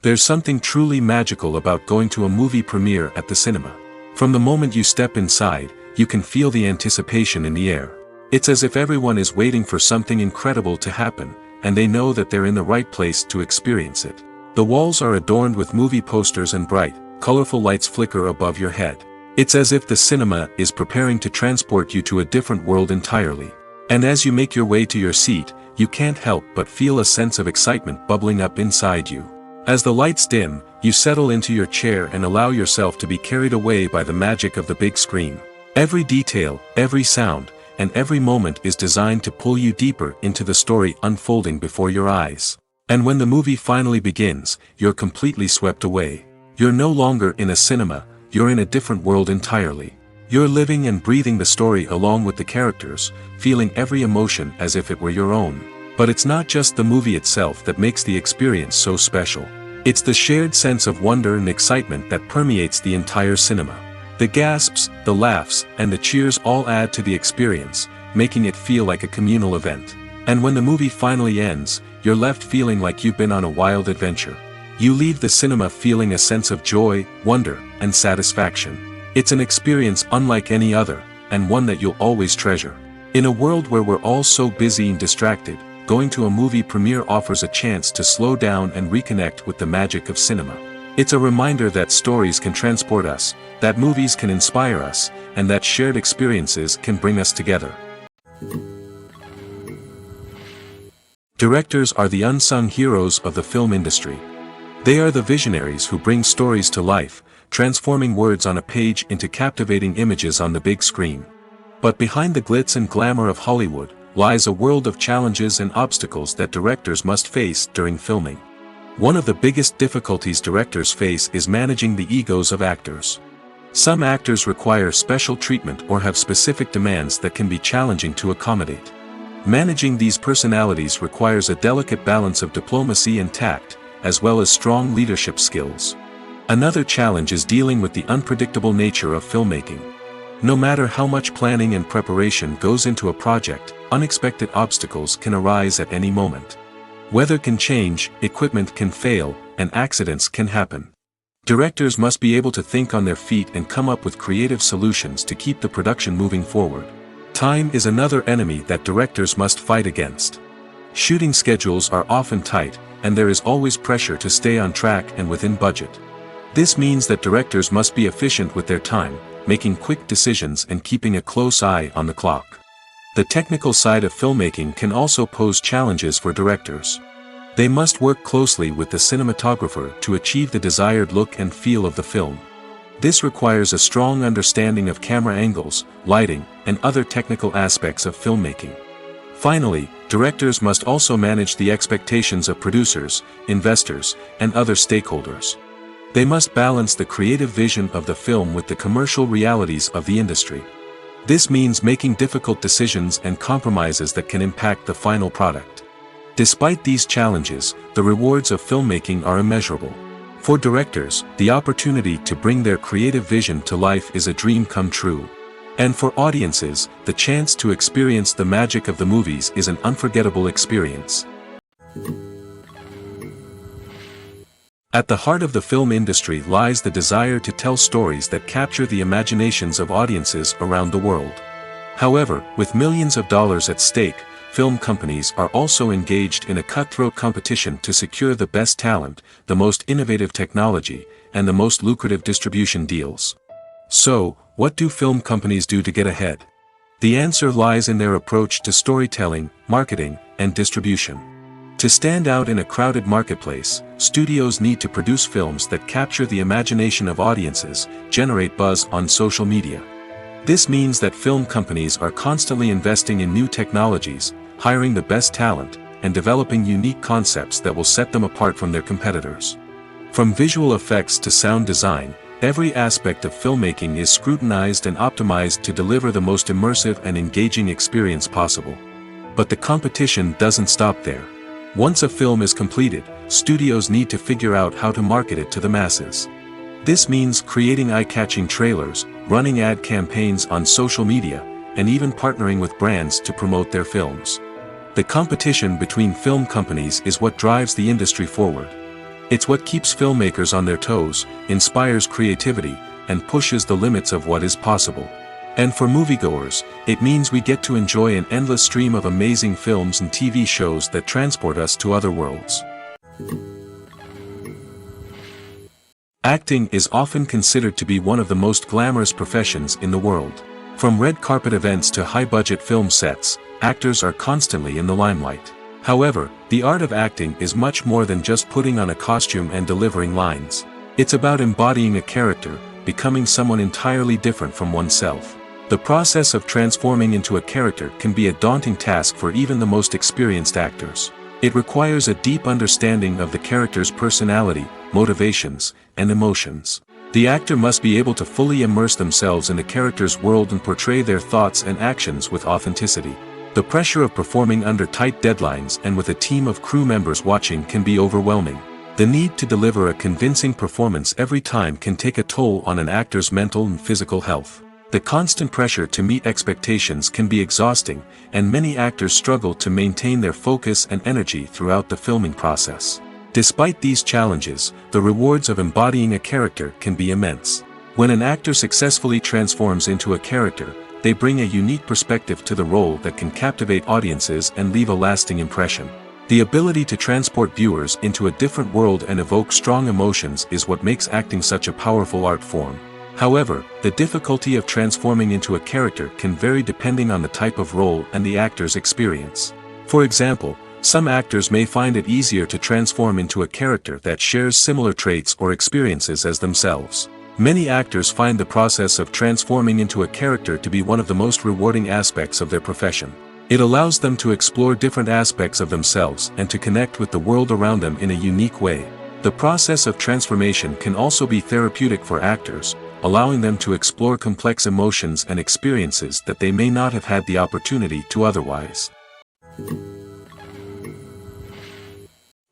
There's something truly magical about going to a movie premiere at the cinema. From the moment you step inside, you can feel the anticipation in the air. It's as if everyone is waiting for something incredible to happen, and they know that they're in the right place to experience it. The walls are adorned with movie posters and bright, colorful lights flicker above your head. It's as if the cinema is preparing to transport you to a different world entirely. And as you make your way to your seat, you can't help but feel a sense of excitement bubbling up inside you. As the lights dim, you settle into your chair and allow yourself to be carried away by the magic of the big screen. Every detail, every sound, and every moment is designed to pull you deeper into the story unfolding before your eyes. And when the movie finally begins, you're completely swept away. You're no longer in a cinema, you're in a different world entirely. You're living and breathing the story along with the characters, feeling every emotion as if it were your own. But it's not just the movie itself that makes the experience so special. It's the shared sense of wonder and excitement that permeates the entire cinema. The gasps, the laughs, and the cheers all add to the experience, making it feel like a communal event. And when the movie finally ends, you're left feeling like you've been on a wild adventure. You leave the cinema feeling a sense of joy, wonder, and satisfaction. It's an experience unlike any other, and one that you'll always treasure. In a world where we're all so busy and distracted, going to a movie premiere offers a chance to slow down and reconnect with the magic of cinema. It's a reminder that stories can transport us, that movies can inspire us, and that shared experiences can bring us together. Directors are the unsung heroes of the film industry. They are the visionaries who bring stories to life, transforming words on a page into captivating images on the big screen. But behind the glitz and glamour of Hollywood lies a world of challenges and obstacles that directors must face during filming. One of the biggest difficulties directors face is managing the egos of actors. Some actors require special treatment or have specific demands that can be challenging to accommodate. Managing these personalities requires a delicate balance of diplomacy and tact, as well as strong leadership skills. Another challenge is dealing with the unpredictable nature of filmmaking. No matter how much planning and preparation goes into a project, unexpected obstacles can arise at any moment. Weather can change, equipment can fail, and accidents can happen. Directors must be able to think on their feet and come up with creative solutions to keep the production moving forward. Time is another enemy that directors must fight against. Shooting schedules are often tight, and there is always pressure to stay on track and within budget. This means that directors must be efficient with their time, making quick decisions and keeping a close eye on the clock. The technical side of filmmaking can also pose challenges for directors. They must work closely with the cinematographer to achieve the desired look and feel of the film. This requires a strong understanding of camera angles, lighting, and other technical aspects of filmmaking. Finally, directors must also manage the expectations of producers, investors, and other stakeholders. They must balance the creative vision of the film with the commercial realities of the industry. This means making difficult decisions and compromises that can impact the final product. Despite these challenges, the rewards of filmmaking are immeasurable. For directors, the opportunity to bring their creative vision to life is a dream come true. And for audiences, the chance to experience the magic of the movies is an unforgettable experience. At the heart of the film industry lies the desire to tell stories that capture the imaginations of audiences around the world. However, with millions of dollars at stake, film companies are also engaged in a cutthroat competition to secure the best talent, the most innovative technology, and the most lucrative distribution deals. So, what do film companies do to get ahead? The answer lies in their approach to storytelling, marketing, and distribution. To stand out in a crowded marketplace, studios need to produce films that capture the imagination of audiences, generate buzz on social media. This means that film companies are constantly investing in new technologies, hiring the best talent, and developing unique concepts that will set them apart from their competitors. From visual effects to sound design, every aspect of filmmaking is scrutinized and optimized to deliver the most immersive and engaging experience possible. But the competition doesn't stop there. Once a film is completed, studios need to figure out how to market it to the masses. This means creating eye-catching trailers, running ad campaigns on social media, and even partnering with brands to promote their films. The competition between film companies is what drives the industry forward. It's what keeps filmmakers on their toes, inspires creativity, and pushes the limits of what is possible. And for moviegoers, it means we get to enjoy an endless stream of amazing films and TV shows that transport us to other worlds. Acting is often considered to be one of the most glamorous professions in the world. From red carpet events to high-budget film sets, actors are constantly in the limelight. However, the art of acting is much more than just putting on a costume and delivering lines. It's about embodying a character, becoming someone entirely different from oneself. The process of transforming into a character can be a daunting task for even the most experienced actors. It requires a deep understanding of the character's personality, motivations, and emotions. The actor must be able to fully immerse themselves in the character's world and portray their thoughts and actions with authenticity. The pressure of performing under tight deadlines and with a team of crew members watching can be overwhelming. The need to deliver a convincing performance every time can take a toll on an actor's mental and physical health. The constant pressure to meet expectations can be exhausting, and many actors struggle to maintain their focus and energy throughout the filming process. Despite these challenges, the rewards of embodying a character can be immense. When an actor successfully transforms into a character, they bring a unique perspective to the role that can captivate audiences and leave a lasting impression. The ability to transport viewers into a different world and evoke strong emotions is what makes acting such a powerful art form. However, the difficulty of transforming into a character can vary depending on the type of role and the actor's experience. For example, some actors may find it easier to transform into a character that shares similar traits or experiences as themselves. Many actors find the process of transforming into a character to be one of the most rewarding aspects of their profession. It allows them to explore different aspects of themselves and to connect with the world around them in a unique way. The process of transformation can also be therapeutic for actors, allowing them to explore complex emotions and experiences that they may not have had the opportunity to otherwise.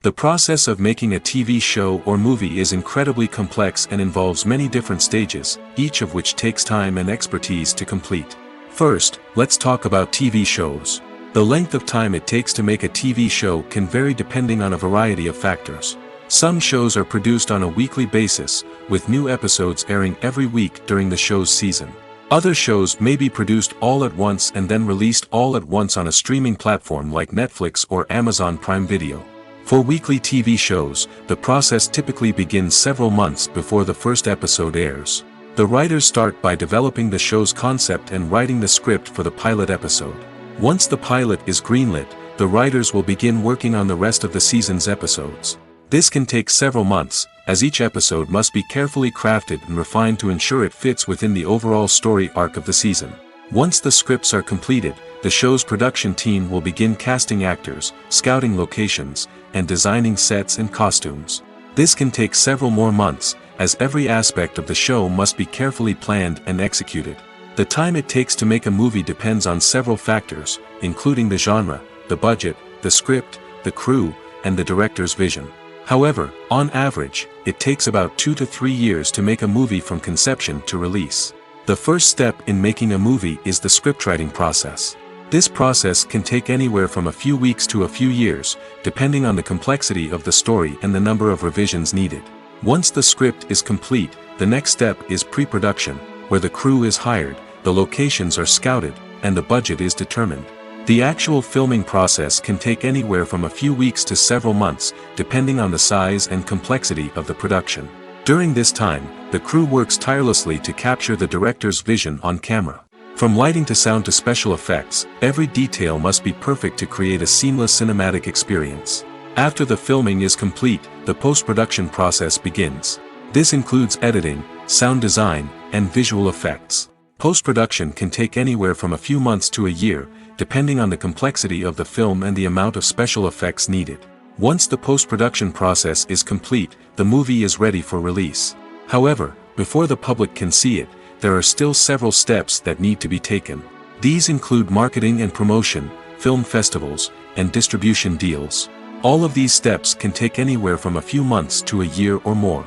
The process of making a TV show or movie is incredibly complex and involves many different stages, each of which takes time and expertise to complete. First, let's talk about TV shows. The length of time it takes to make a TV show can vary depending on a variety of factors. Some shows are produced on a weekly basis, with new episodes airing every week during the show's season. Other shows may be produced all at once and then released all at once on a streaming platform like Netflix or Amazon Prime Video. For weekly TV shows, the process typically begins several months before the first episode airs. The writers start by developing the show's concept and writing the script for the pilot episode. Once the pilot is greenlit, the writers will begin working on the rest of the season's episodes. This can take several months, as each episode must be carefully crafted and refined to ensure it fits within the overall story arc of the season. Once the scripts are completed, the show's production team will begin casting actors, scouting locations, and designing sets and costumes. This can take several more months, as every aspect of the show must be carefully planned and executed. The time it takes to make a movie depends on several factors, including the genre, the budget, the script, the crew, and the director's vision. However, on average, it takes about 2 to 3 years to make a movie from conception to release. The first step in making a movie is the scriptwriting process. This process can take anywhere from a few weeks to a few years, depending on the complexity of the story and the number of revisions needed. Once the script is complete, the next step is pre-production, where the crew is hired, the locations are scouted, and the budget is determined. The actual filming process can take anywhere from a few weeks to several months, depending on the size and complexity of the production. During this time, the crew works tirelessly to capture the director's vision on camera. From lighting to sound to special effects, every detail must be perfect to create a seamless cinematic experience. After the filming is complete, the post-production process begins. This includes editing, sound design, and visual effects. Post-production can take anywhere from a few months to a year, depending on the complexity of the film and the amount of special effects needed. Once the post-production process is complete, the movie is ready for release. However, before the public can see it, there are still several steps that need to be taken. These include marketing and promotion, film festivals, and distribution deals. All of these steps can take anywhere from a few months to a year or more.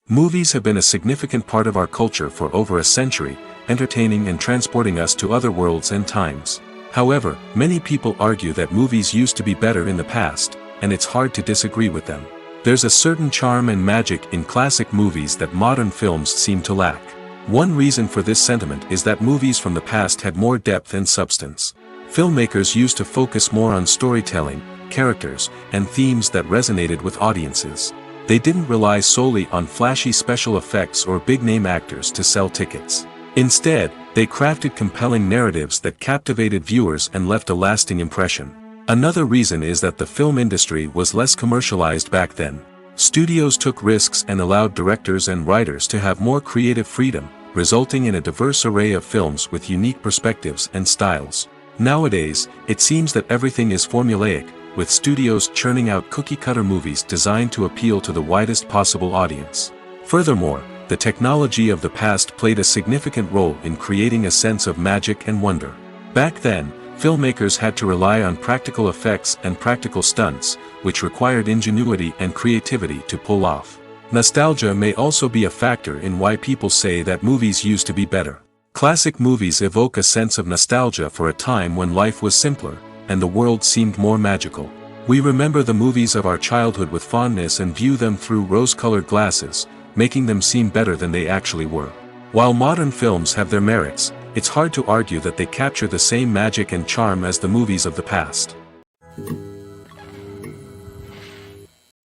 Movies have been a significant part of our culture for over a century, entertaining and transporting us to other worlds and times. However, many people argue that movies used to be better in the past, and it's hard to disagree with them. There's a certain charm and magic in classic movies that modern films seem to lack. One reason for this sentiment is that movies from the past had more depth and substance. Filmmakers used to focus more on storytelling, characters, and themes that resonated with audiences. They didn't rely solely on flashy special effects or big-name actors to sell tickets. Instead, they crafted compelling narratives that captivated viewers and left a lasting impression. Another reason is that the film industry was less commercialized back then. Studios took risks and allowed directors and writers to have more creative freedom, resulting in a diverse array of films with unique perspectives and styles. Nowadays, it seems that everything is formulaic, with studios churning out cookie-cutter movies designed to appeal to the widest possible audience. Furthermore, the technology of the past played a significant role in creating a sense of magic and wonder. Back then, filmmakers had to rely on practical effects and practical stunts, which required ingenuity and creativity to pull off. Nostalgia may also be a factor in why people say that movies used to be better. Classic movies evoke a sense of nostalgia for a time when life was simpler, and the world seemed more magical. We remember the movies of our childhood with fondness and view them through rose-colored glasses, making them seem better than they actually were. While modern films have their merits, it's hard to argue that they capture the same magic and charm as the movies of the past.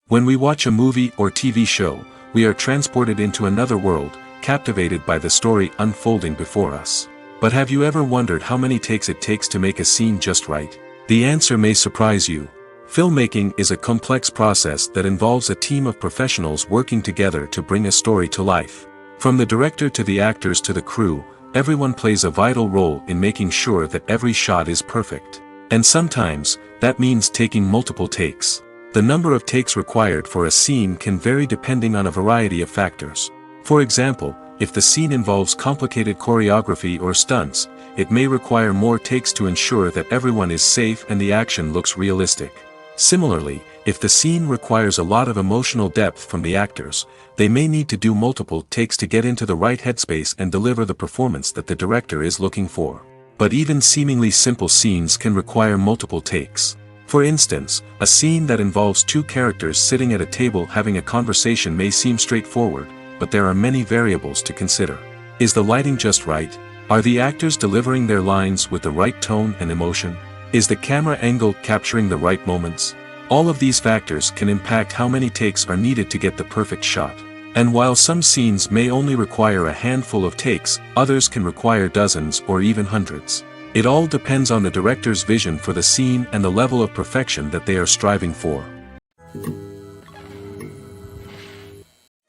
When we watch a movie or TV show, we are transported into another world, captivated by the story unfolding before us. But have you ever wondered how many takes it takes to make a scene just right? The answer may surprise you. Filmmaking is a complex process that involves a team of professionals working together to bring a story to life. From the director to the actors to the crew, everyone plays a vital role in making sure that every shot is perfect. And sometimes, that means taking multiple takes. The number of takes required for a scene can vary depending on a variety of factors. For example, if the scene involves complicated choreography or stunts, it may require more takes to ensure that everyone is safe and the action looks realistic. Similarly, if the scene requires a lot of emotional depth from the actors, they may need to do multiple takes to get into the right headspace and deliver the performance that the director is looking for. But even seemingly simple scenes can require multiple takes. For instance, a scene that involves two characters sitting at a table having a conversation may seem straightforward, but there are many variables to consider. Is the lighting just right? Are the actors delivering their lines with the right tone and emotion? Is the camera angle capturing the right moments? All of these factors can impact how many takes are needed to get the perfect shot. And while some scenes may only require a handful of takes, others can require dozens or even hundreds. It all depends on the director's vision for the scene and the level of perfection that they are striving for.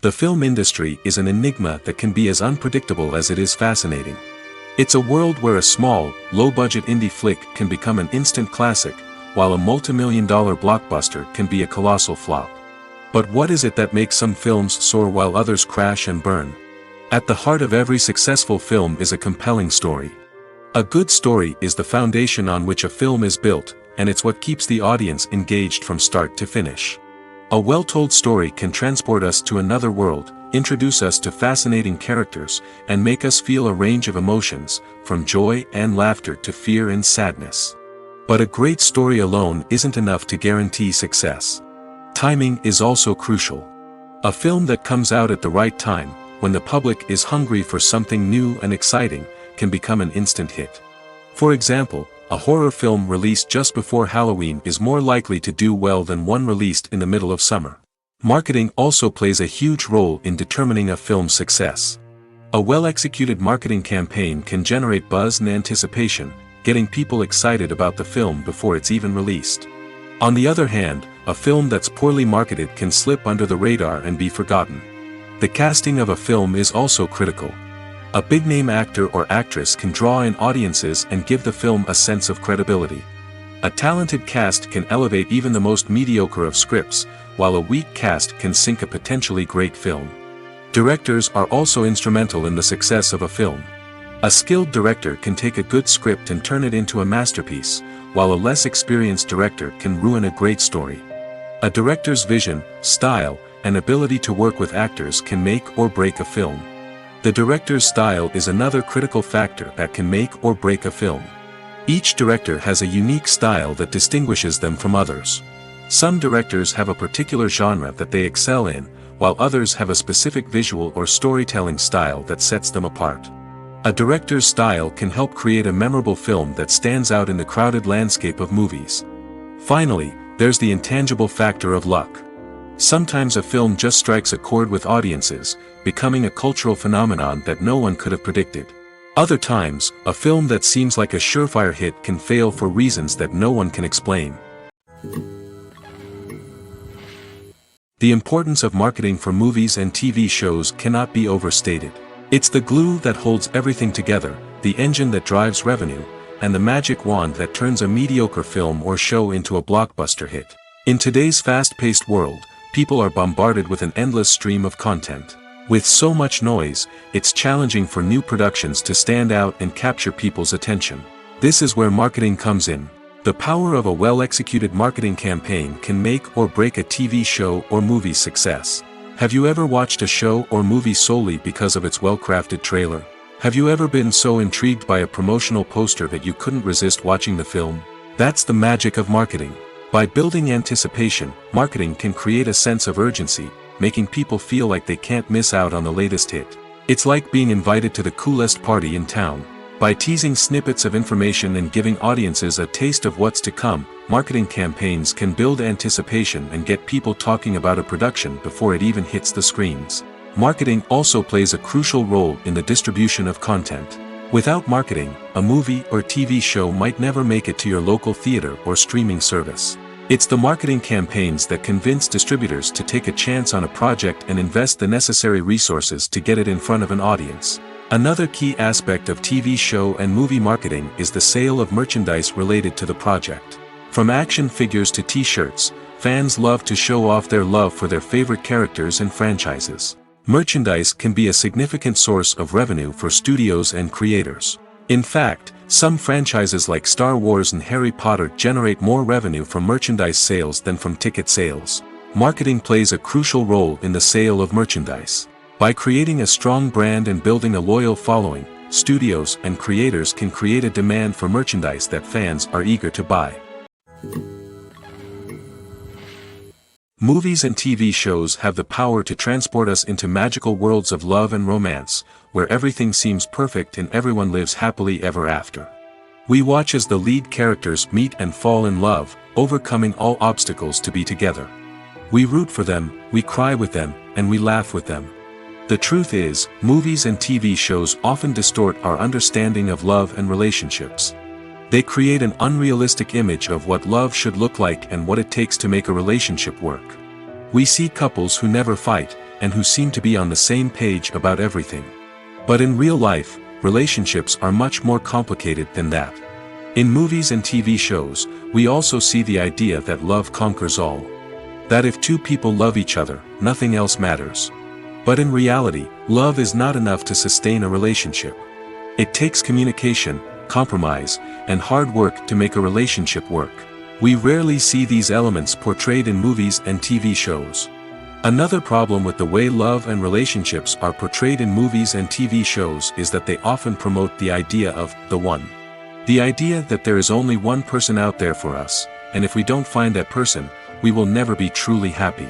The film industry is an enigma that can be as unpredictable as it is fascinating. It's a world where a small, low-budget indie flick can become an instant classic, while a multi-million-dollar blockbuster can be a colossal flop. But what is it that makes some films soar while others crash and burn? At the heart of every successful film is a compelling story. A good story is the foundation on which a film is built, and it's what keeps the audience engaged from start to finish. A well-told story can transport us to another world, introduce us to fascinating characters, and make us feel a range of emotions, from joy and laughter to fear and sadness. But a great story alone isn't enough to guarantee success. Timing is also crucial. A film that comes out at the right time, when the public is hungry for something new and exciting, can become an instant hit. For example, a horror film released just before Halloween is more likely to do well than one released in the middle of summer. Marketing also plays a huge role in determining a film's success. A well-executed marketing campaign can generate buzz and anticipation, getting people excited about the film before it's even released. On the other hand, a film that's poorly marketed can slip under the radar and be forgotten. The casting of a film is also critical. A big-name actor or actress can draw in audiences and give the film a sense of credibility. A talented cast can elevate even the most mediocre of scripts, while a weak cast can sink a potentially great film. Directors are also instrumental in the success of a film. A skilled director can take a good script and turn it into a masterpiece, while a less experienced director can ruin a great story. A director's vision, style, and ability to work with actors can make or break a film. The director's style is another critical factor that can make or break a film. Each director has a unique style that distinguishes them from others. Some directors have a particular genre that they excel in, while others have a specific visual or storytelling style that sets them apart. A director's style can help create a memorable film that stands out in the crowded landscape of movies. Finally, there's the intangible factor of luck. Sometimes a film just strikes a chord with audiences, becoming a cultural phenomenon that no one could have predicted. Other times, a film that seems like a surefire hit can fail for reasons that no one can explain. The importance of marketing for movies and TV shows cannot be overstated. It's the glue that holds everything together, the engine that drives revenue, and the magic wand that turns a mediocre film or show into a blockbuster hit. In today's fast-paced world, people are bombarded with an endless stream of content. With so much noise, it's challenging for new productions to stand out and capture people's attention. This is where marketing comes in. The power of a well-executed marketing campaign can make or break a TV show or movie's success. Have you ever watched a show or movie solely because of its well-crafted trailer? Have you ever been so intrigued by a promotional poster that you couldn't resist watching the film? That's the magic of marketing. By building anticipation, marketing can create a sense of urgency, making people feel like they can't miss out on the latest hit. It's like being invited to the coolest party in town. By teasing snippets of information and giving audiences a taste of what's to come, marketing campaigns can build anticipation and get people talking about a production before it even hits the screens. Marketing also plays a crucial role in the distribution of content. Without marketing, a movie or TV show might never make it to your local theater or streaming service. It's the marketing campaigns that convince distributors to take a chance on a project and invest the necessary resources to get it in front of an audience. Another key aspect of TV show and movie marketing is the sale of merchandise related to the project. From action figures to t-shirts, fans love to show off their love for their favorite characters and franchises. Merchandise can be a significant source of revenue for studios and creators. In fact, some franchises like Star Wars and Harry Potter generate more revenue from merchandise sales than from ticket sales. Marketing plays a crucial role in the sale of merchandise. By creating a strong brand and building a loyal following, studios and creators can create a demand for merchandise that fans are eager to buy. Movies and TV shows have the power to transport us into magical worlds of love and romance, where everything seems perfect and everyone lives happily ever after. We watch as the lead characters meet and fall in love, overcoming all obstacles to be together. We root for them, we cry with them, and we laugh with them. The truth is, movies and TV shows often distort our understanding of love and relationships. They create an unrealistic image of what love should look like and what it takes to make a relationship work. We see couples who never fight, and who seem to be on the same page about everything. But in real life, relationships are much more complicated than that. In movies and TV shows, we also see the idea that love conquers all. That if two people love each other, nothing else matters. But in reality, love is not enough to sustain a relationship. It takes communication, compromise, and hard work to make a relationship work. We rarely see these elements portrayed in movies and TV shows. Another problem with the way love and relationships are portrayed in movies and TV shows is that they often promote the idea of the one. The idea that there is only one person out there for us, and if we don't find that person, we will never be truly happy.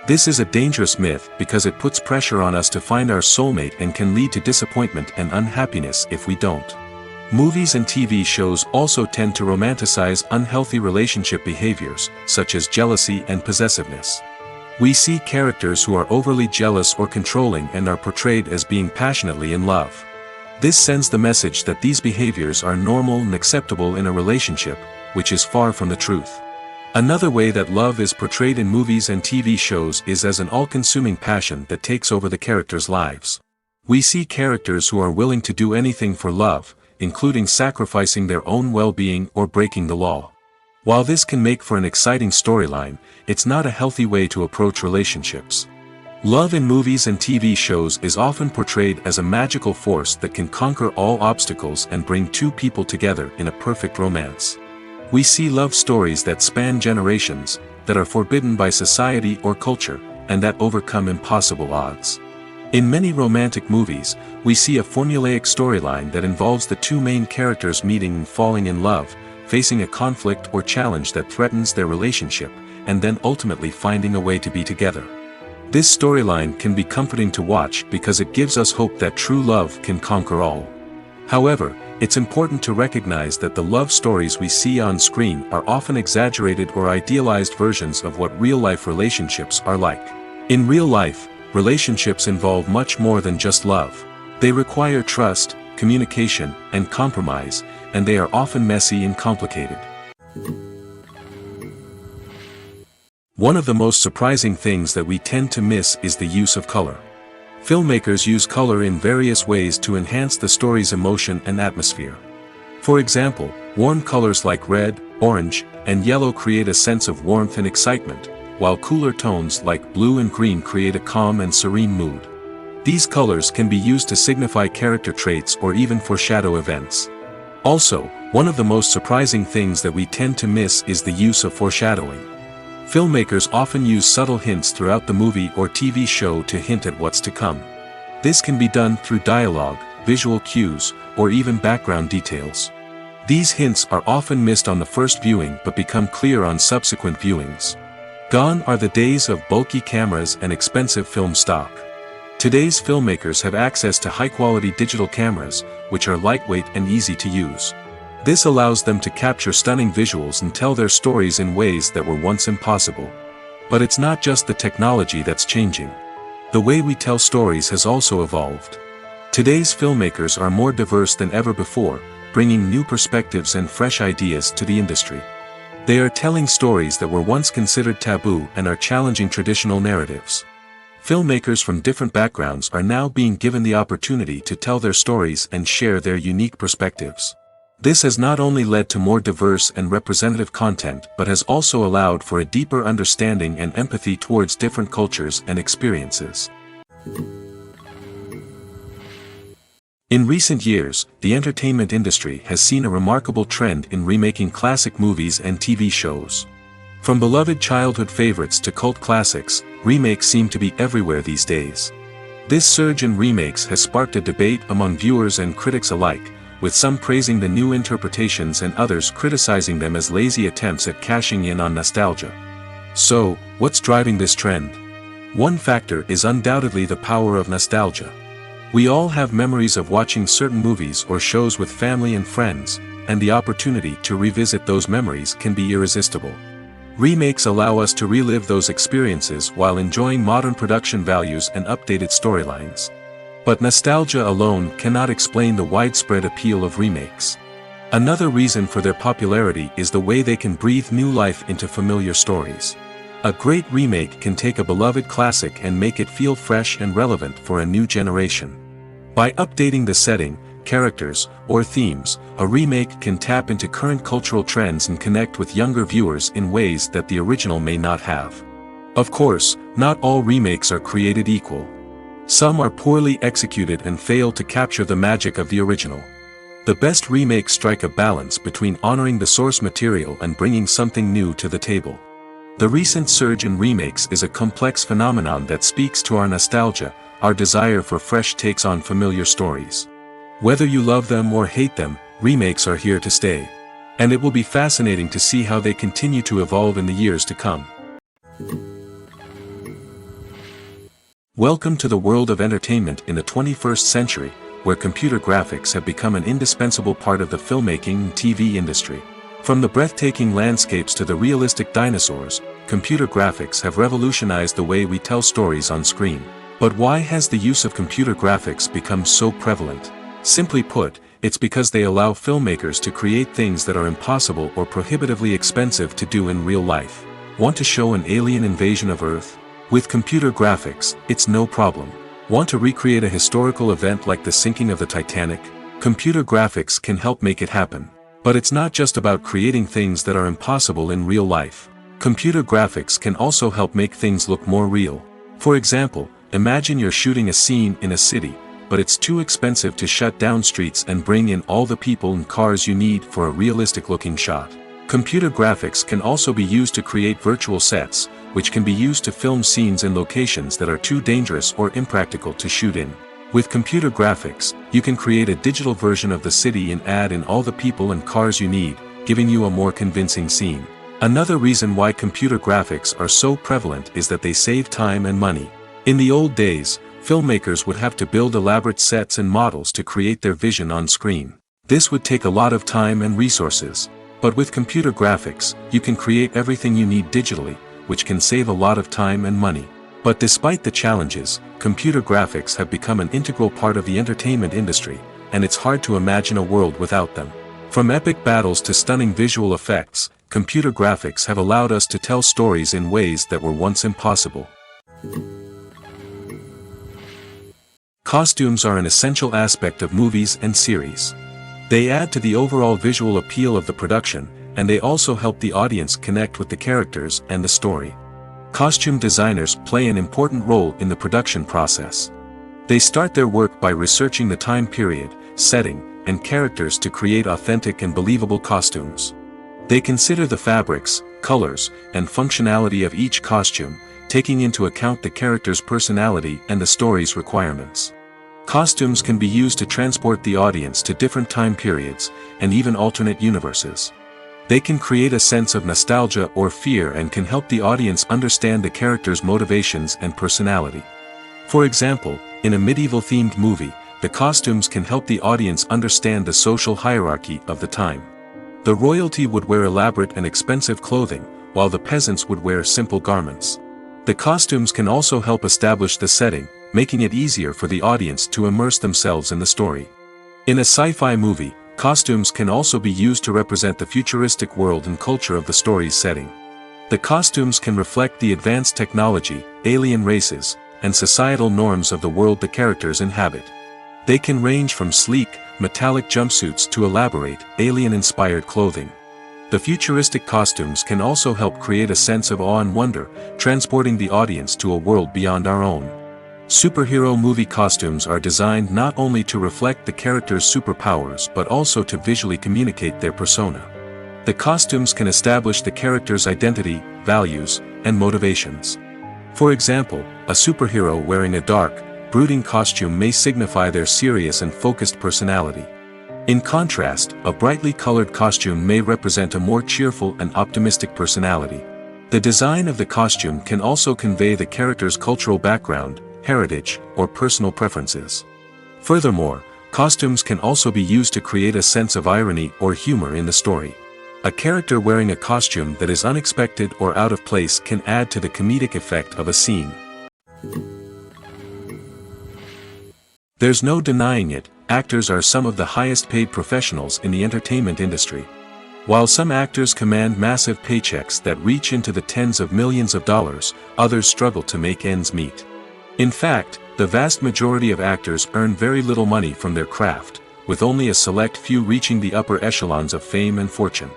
This is a dangerous myth because it puts pressure on us to find our soulmate and can lead to disappointment and unhappiness if we don't. Movies and TV shows also tend to romanticize unhealthy relationship behaviors, such as jealousy and possessiveness. We see characters who are overly jealous or controlling and are portrayed as being passionately in love. This sends the message that these behaviors are normal and acceptable in a relationship, which is far from the truth. Another way that love is portrayed in movies and TV shows is as an all-consuming passion that takes over the characters' lives. We see characters who are willing to do anything for love, including sacrificing their own well-being or breaking the law. While this can make for an exciting storyline, it's not a healthy way to approach relationships. Love in movies and TV shows is often portrayed as a magical force that can conquer all obstacles and bring two people together in a perfect romance. We see love stories that span generations, that are forbidden by society or culture, and that overcome impossible odds. In many romantic movies, we see a formulaic storyline that involves the two main characters meeting and falling in love, facing a conflict or challenge that threatens their relationship, and then ultimately finding a way to be together. This storyline can be comforting to watch because it gives us hope that true love can conquer all. However, it's important to recognize that the love stories we see on screen are often exaggerated or idealized versions of what real-life relationships are like. In real life, relationships involve much more than just love. They require trust, communication, and compromise, and they are often messy and complicated. One of the most surprising things that we tend to miss is the use of color. Filmmakers use color in various ways to enhance the story's emotion and atmosphere. For example, warm colors like red, orange, and yellow create a sense of warmth and excitement, while cooler tones like blue and green create a calm and serene mood. These colors can be used to signify character traits or even foreshadow events. Also, one of the most surprising things that we tend to miss is the use of foreshadowing. Filmmakers often use subtle hints throughout the movie or TV show to hint at what's to come. This can be done through dialogue, visual cues, or even background details. These hints are often missed on the first viewing but become clear on subsequent viewings. Gone are the days of bulky cameras and expensive film stock. Today's filmmakers have access to high-quality digital cameras, which are lightweight and easy to use. This allows them to capture stunning visuals and tell their stories in ways that were once impossible. But it's not just the technology that's changing. The way we tell stories has also evolved. Today's filmmakers are more diverse than ever before, bringing new perspectives and fresh ideas to the industry. They are telling stories that were once considered taboo and are challenging traditional narratives. Filmmakers from different backgrounds are now being given the opportunity to tell their stories and share their unique perspectives. This has not only led to more diverse and representative content but has also allowed for a deeper understanding and empathy towards different cultures and experiences. In recent years, the entertainment industry has seen a remarkable trend in remaking classic movies and TV shows. From beloved childhood favorites to cult classics, remakes seem to be everywhere these days. This surge in remakes has sparked a debate among viewers and critics alike, with some praising the new interpretations and others criticizing them as lazy attempts at cashing in on nostalgia. So, what's driving this trend? One factor is undoubtedly the power of nostalgia. We all have memories of watching certain movies or shows with family and friends, and the opportunity to revisit those memories can be irresistible. Remakes allow us to relive those experiences while enjoying modern production values and updated storylines. But nostalgia alone cannot explain the widespread appeal of remakes. Another reason for their popularity is the way they can breathe new life into familiar stories. A great remake can take a beloved classic and make it feel fresh and relevant for a new generation. By updating the setting, characters, or themes, a remake can tap into current cultural trends and connect with younger viewers in ways that the original may not have. Of course, not all remakes are created equal. Some are poorly executed and fail to capture the magic of the original. The best remakes strike a balance between honoring the source material and bringing something new to the table. The recent surge in remakes is a complex phenomenon that speaks to our nostalgia, our desire for fresh takes on familiar stories. Whether you love them or hate them, remakes are here to stay. And it will be fascinating to see how they continue to evolve in the years to come. Welcome to the world of entertainment in the 21st century, where computer graphics have become an indispensable part of the filmmaking and TV industry. From the breathtaking landscapes to the realistic dinosaurs, computer graphics have revolutionized the way we tell stories on screen. But why has the use of computer graphics become so prevalent? Simply put, it's because they allow filmmakers to create things that are impossible or prohibitively expensive to do in real life. Want to show an alien invasion of Earth? With computer graphics, it's no problem. Want to recreate a historical event like the sinking of the Titanic? Computer graphics can help make it happen. But it's not just about creating things that are impossible in real life. Computer graphics can also help make things look more real. For example, imagine you're shooting a scene in a city, but it's too expensive to shut down streets and bring in all the people and cars you need for a realistic-looking shot. Computer graphics can also be used to create virtual sets, which can be used to film scenes in locations that are too dangerous or impractical to shoot in. With computer graphics, you can create a digital version of the city and add in all the people and cars you need, giving you a more convincing scene. Another reason why computer graphics are so prevalent is that they save time and money. In the old days, filmmakers would have to build elaborate sets and models to create their vision on screen. This would take a lot of time and resources. But with computer graphics, you can create everything you need digitally, which can save a lot of time and money. But despite the challenges, computer graphics have become an integral part of the entertainment industry, and it's hard to imagine a world without them. From epic battles to stunning visual effects, computer graphics have allowed us to tell stories in ways that were once impossible. Costumes are an essential aspect of movies and series. They add to the overall visual appeal of the production, and they also help the audience connect with the characters and the story. Costume designers play an important role in the production process. They start their work by researching the time period, setting, and characters to create authentic and believable costumes. They consider the fabrics, colors, and functionality of each costume, taking into account the character's personality and the story's requirements. Costumes can be used to transport the audience to different time periods, and even alternate universes. They can create a sense of nostalgia or fear and can help the audience understand the character's motivations and personality. For example, in a medieval-themed movie, the costumes can help the audience understand the social hierarchy of the time. The royalty would wear elaborate and expensive clothing, while the peasants would wear simple garments. The costumes can also help establish the setting, making it easier for the audience to immerse themselves in the story. In a sci-fi movie, costumes can also be used to represent the futuristic world and culture of the story's setting. The costumes can reflect the advanced technology, alien races, and societal norms of the world the characters inhabit. They can range from sleek, metallic jumpsuits to elaborate, alien-inspired clothing. The futuristic costumes can also help create a sense of awe and wonder, transporting the audience to a world beyond our own. Superhero movie costumes are designed not only to reflect the character's superpowers but also to visually communicate their persona. The costumes can establish the character's identity, values, and motivations. For example, a superhero wearing a dark, brooding costume may signify their serious and focused personality. In contrast, a brightly colored costume may represent a more cheerful and optimistic personality. The design of the costume can also convey the character's cultural background, heritage, or personal preferences. Furthermore, costumes can also be used to create a sense of irony or humor in the story. A character wearing a costume that is unexpected or out of place can add to the comedic effect of a scene. There's no denying it, actors are some of the highest paid professionals in the entertainment industry. While some actors command massive paychecks that reach into the tens of millions of dollars, others struggle to make ends meet. In fact, the vast majority of actors earn very little money from their craft, with only a select few reaching the upper echelons of fame and fortune.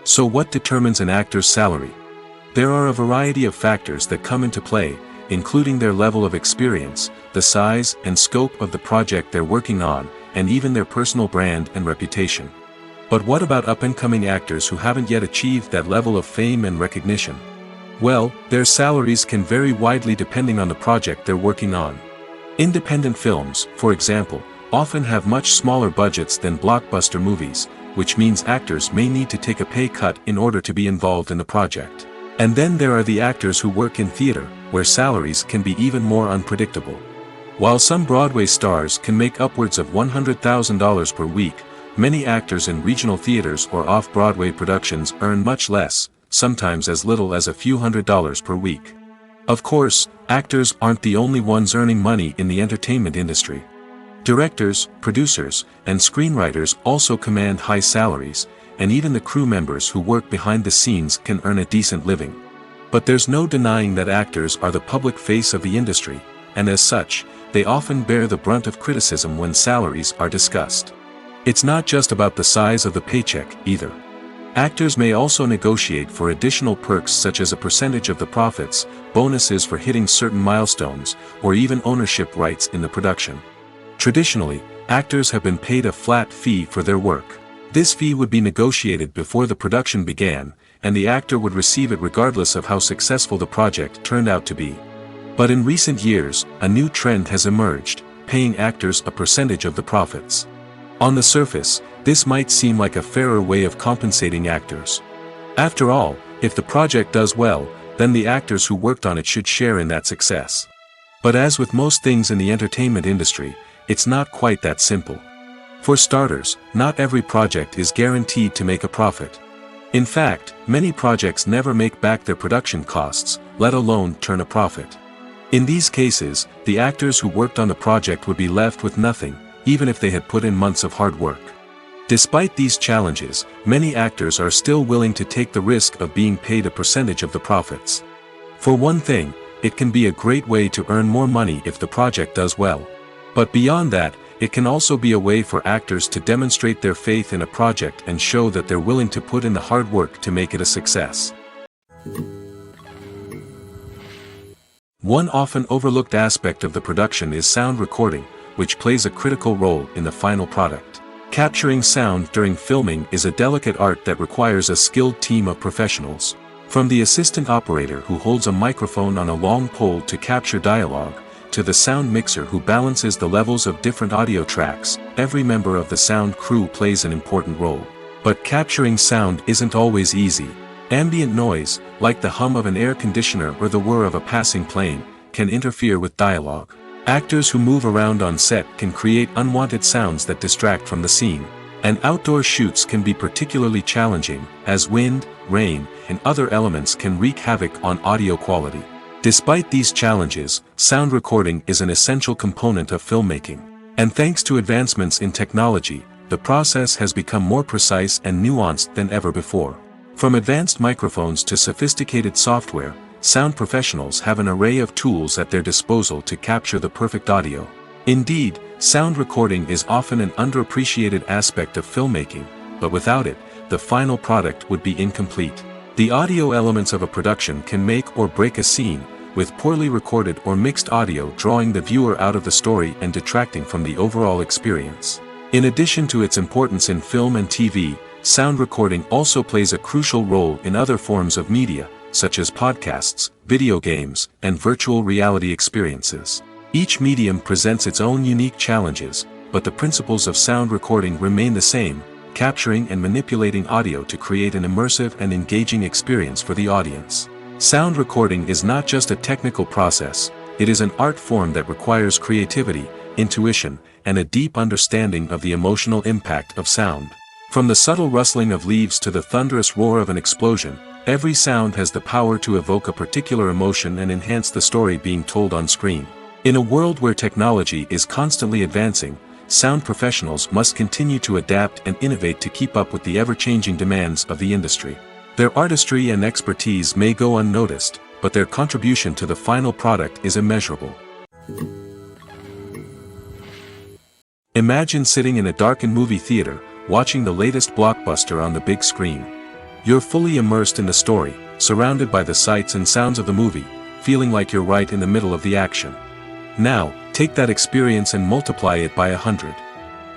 So what determines an actor's salary? There are a variety of factors that come into play, including their level of experience, the size and scope of the project they're working on, and even their personal brand and reputation. But what about up-and-coming actors who haven't yet achieved that level of fame and recognition? Well, their salaries can vary widely depending on the project they're working on. Independent films, for example, often have much smaller budgets than blockbuster movies, which means actors may need to take a pay cut in order to be involved in the project. And then there are the actors who work in theater, where salaries can be even more unpredictable. While some Broadway stars can make upwards of $100,000 per week, many actors in regional theaters or off-Broadway productions earn much less, sometimes as little as a few $100s per week. Of course, actors aren't the only ones earning money in the entertainment industry. Directors, producers, and screenwriters also command high salaries, and even the crew members who work behind the scenes can earn a decent living. But there's no denying that actors are the public face of the industry, and as such, they often bear the brunt of criticism when salaries are discussed. It's not just about the size of the paycheck, either. Actors may also negotiate for additional perks such as a percentage of the profits, bonuses for hitting certain milestones, or even ownership rights in the production. Traditionally, actors have been paid a flat fee for their work. This fee would be negotiated before the production began, and the actor would receive it regardless of how successful the project turned out to be. But in recent years, a new trend has emerged, paying actors a percentage of the profits. On the surface, this might seem like a fairer way of compensating actors. After all, If the project does well, then the actors who worked on it should share in that success. But as with most things in the entertainment industry, it's not quite that simple. For starters, not every project is guaranteed to make a profit. In fact, many projects never make back their production costs, let alone turn a profit. In these cases, the actors who worked on the project would be left with nothing, even if they had put in months of hard work. Despite these challenges, many actors are still willing to take the risk of being paid a percentage of the profits. For one thing, it can be a great way to earn more money if the project does well. But beyond that, it can also be a way for actors to demonstrate their faith in a project and show that they're willing to put in the hard work to make it a success. One often overlooked aspect of the production is sound recording, which plays a critical role in the final product. Capturing sound during filming is a delicate art that requires a skilled team of professionals. From the assistant operator who holds a microphone on a long pole to capture dialogue, to the sound mixer who balances the levels of different audio tracks, every member of the sound crew plays an important role. But capturing sound isn't always easy. Ambient noise, like the hum of an air conditioner or the whir of a passing plane, can interfere with dialogue. Actors who move around on set can create unwanted sounds that distract from the scene. And outdoor shoots can be particularly challenging, as wind, rain, and other elements can wreak havoc on audio quality. Despite these challenges, sound recording is an essential component of filmmaking. And thanks to advancements in technology, the process has become more precise and nuanced than ever before. From advanced microphones to sophisticated software, sound professionals have an array of tools at their disposal to capture the perfect audio. Indeed, sound recording is often an underappreciated aspect of filmmaking, but without it, the final product would be incomplete. The audio elements of a production can make or break a scene, with poorly recorded or mixed audio drawing the viewer out of the story and detracting from the overall experience. In addition to its importance in film and TV, sound recording also plays a crucial role in other forms of media, such as podcasts, video games, and virtual reality experiences. Each medium presents its own unique challenges, but the principles of sound recording remain the same, capturing and manipulating audio to create an immersive and engaging experience for the audience. Sound recording is not just a technical process, it is an art form that requires creativity, intuition, and a deep understanding of the emotional impact of sound. From the subtle rustling of leaves to the thunderous roar of an explosion, every sound has the power to evoke a particular emotion and enhance the story being told on screen. In a world where technology is constantly advancing, sound professionals must continue to adapt and innovate to keep up with the ever-changing demands of the industry. Their artistry and expertise may go unnoticed, but their contribution to the final product is immeasurable. Imagine sitting in a darkened movie theater, watching the latest blockbuster on the big screen. You're fully immersed in the story, surrounded by the sights and sounds of the movie, feeling like you're right in the middle of the action. Now, take that experience and multiply it by 100.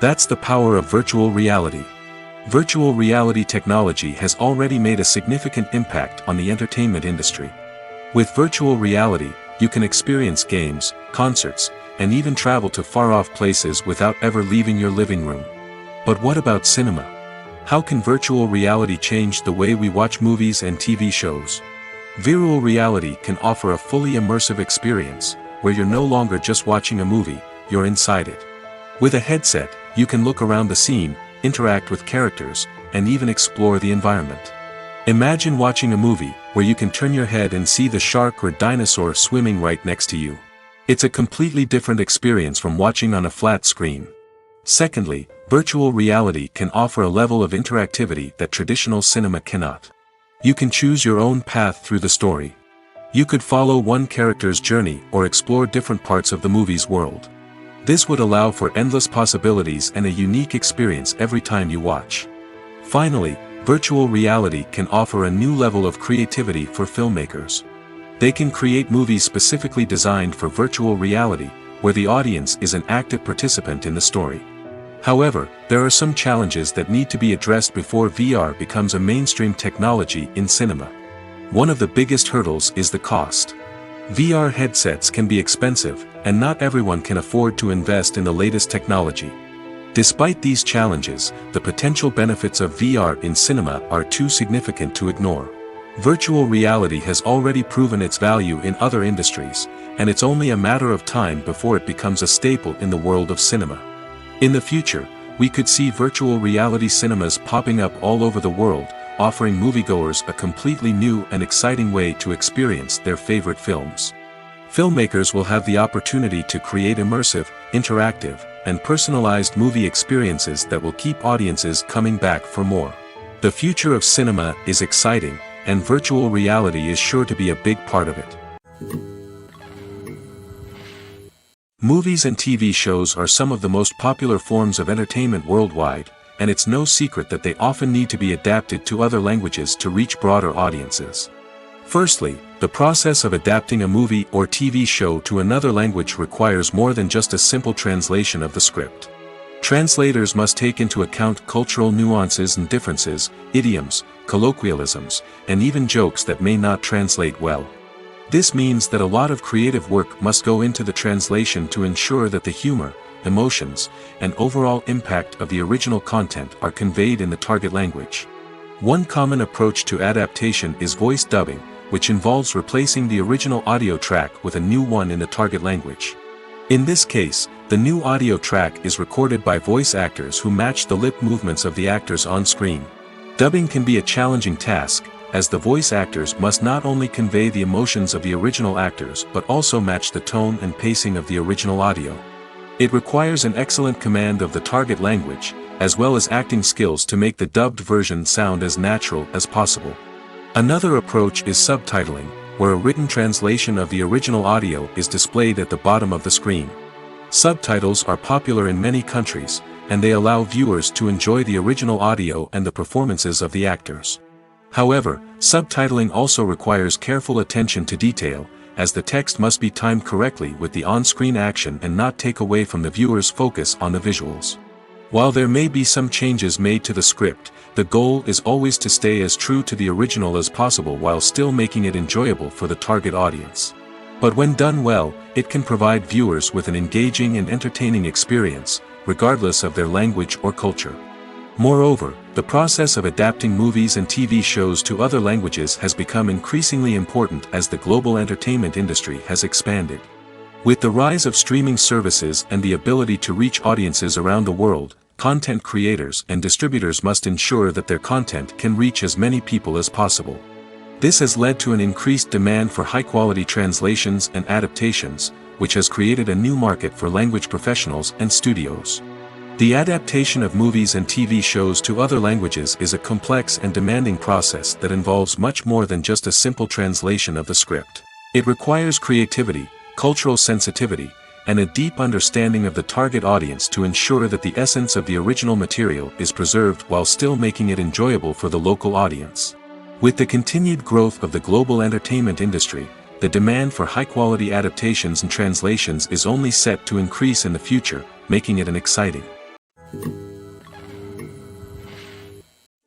That's the power of virtual reality. Virtual reality technology has already made a significant impact on the entertainment industry. With virtual reality, you can experience games, concerts, and even travel to far-off places without ever leaving your living room. But what about cinema? How can virtual reality change the way we watch movies and TV shows? Virtual reality can offer a fully immersive experience, where you're no longer just watching a movie, you're inside it. With a headset, you can look around the scene, interact with characters, and even explore the environment. Imagine watching a movie where you can turn your head and see the shark or dinosaur swimming right next to you. It's a completely different experience from watching on a flat screen. Secondly, virtual reality can offer a level of interactivity that traditional cinema cannot. You can choose your own path through the story. You could follow one character's journey or explore different parts of the movie's world. This would allow for endless possibilities and a unique experience every time you watch. Finally, virtual reality can offer a new level of creativity for filmmakers. They can create movies specifically designed for virtual reality, where the audience is an active participant in the story. However, there are some challenges that need to be addressed before VR becomes a mainstream technology in cinema. One of the biggest hurdles is the cost. VR headsets can be expensive, and not everyone can afford to invest in the latest technology. Despite these challenges, the potential benefits of VR in cinema are too significant to ignore. Virtual reality has already proven its value in other industries, and it's only a matter of time before it becomes a staple in the world of cinema. In the future, we could see virtual reality cinemas popping up all over the world, offering moviegoers a completely new and exciting way to experience their favorite films. Filmmakers will have the opportunity to create immersive, interactive, and personalized movie experiences that will keep audiences coming back for more. The future of cinema is exciting, and virtual reality is sure to be a big part of it. Movies and TV shows are some of the most popular forms of entertainment worldwide, and it's no secret that they often need to be adapted to other languages to reach broader audiences. Firstly, the process of adapting a movie or TV show to another language requires more than just a simple translation of the script. Translators must take into account cultural nuances and differences, idioms, colloquialisms, and even jokes that may not translate well. This means that a lot of creative work must go into the translation to ensure that the humor, emotions, and overall impact of the original content are conveyed in the target language. One common approach to adaptation is voice dubbing, which involves replacing the original audio track with a new one in the target language. In this case, the new audio track is recorded by voice actors who match the lip movements of the actors on screen. Dubbing can be a challenging task, as the voice actors must not only convey the emotions of the original actors but also match the tone and pacing of the original audio. It requires an excellent command of the target language, as well as acting skills to make the dubbed version sound as natural as possible. Another approach is subtitling, where a written translation of the original audio is displayed at the bottom of the screen. Subtitles are popular in many countries, and they allow viewers to enjoy the original audio and the performances of the actors. However, subtitling also requires careful attention to detail, as the text must be timed correctly with the on-screen action and not take away from the viewer's focus on the visuals. While there may be some changes made to the script, the goal is always to stay as true to the original as possible while still making it enjoyable for the target audience. But when done well, it can provide viewers with an engaging and entertaining experience, regardless of their language or culture. Moreover, the process of adapting movies and TV shows to other languages has become increasingly important as the global entertainment industry has expanded. With the rise of streaming services and the ability to reach audiences around the world, content creators and distributors must ensure that their content can reach as many people as possible. This has led to an increased demand for high-quality translations and adaptations, which has created a new market for language professionals and studios. The adaptation of movies and TV shows to other languages is a complex and demanding process that involves much more than just a simple translation of the script. It requires creativity, cultural sensitivity, and a deep understanding of the target audience to ensure that the essence of the original material is preserved while still making it enjoyable for the local audience. With the continued growth of the global entertainment industry, the demand for high-quality adaptations and translations is only set to increase in the future, making it an exciting.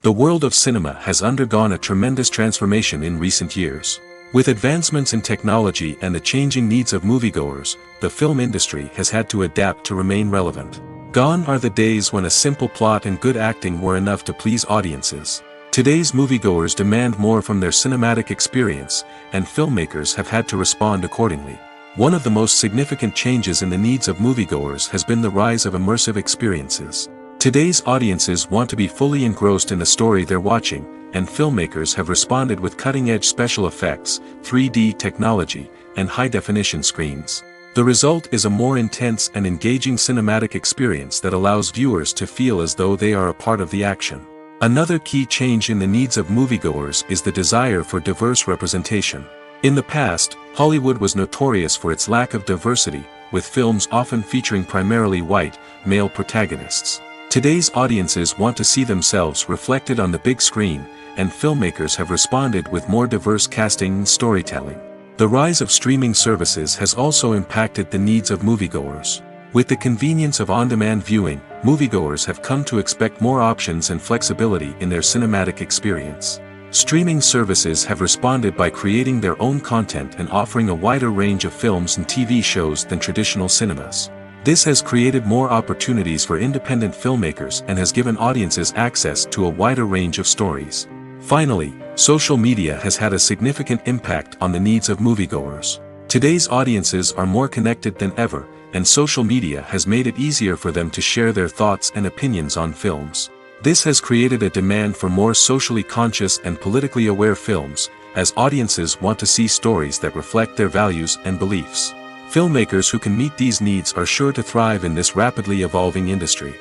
The world of cinema has undergone a tremendous transformation in recent years. With advancements in technology and the changing needs of moviegoers, the film industry has had to adapt to remain relevant. Gone are the days when a simple plot and good acting were enough to please audiences. Today's moviegoers demand more from their cinematic experience, and filmmakers have had to respond accordingly. One of the most significant changes in the needs of moviegoers has been the rise of immersive experiences. Today's audiences want to be fully engrossed in the story they're watching, and filmmakers have responded with cutting-edge special effects, 3D technology, and high-definition screens. The result is a more intense and engaging cinematic experience that allows viewers to feel as though they are a part of the action. Another key change in the needs of moviegoers is the desire for diverse representation. In the past, Hollywood was notorious for its lack of diversity, with films often featuring primarily white, male protagonists. Today's audiences want to see themselves reflected on the big screen, and filmmakers have responded with more diverse casting and storytelling. The rise of streaming services has also impacted the needs of moviegoers. With the convenience of on-demand viewing, moviegoers have come to expect more options and flexibility in their cinematic experience. Streaming services have responded by creating their own content and offering a wider range of films and TV shows than traditional cinemas. This has created more opportunities for independent filmmakers and has given audiences access to a wider range of stories. Finally, social media has had a significant impact on the needs of moviegoers. Today's audiences are more connected than ever, and social media has made it easier for them to share their thoughts and opinions on films. This has created a demand for more socially conscious and politically aware films, as audiences want to see stories that reflect their values and beliefs. Filmmakers who can meet these needs are sure to thrive in this rapidly evolving industry.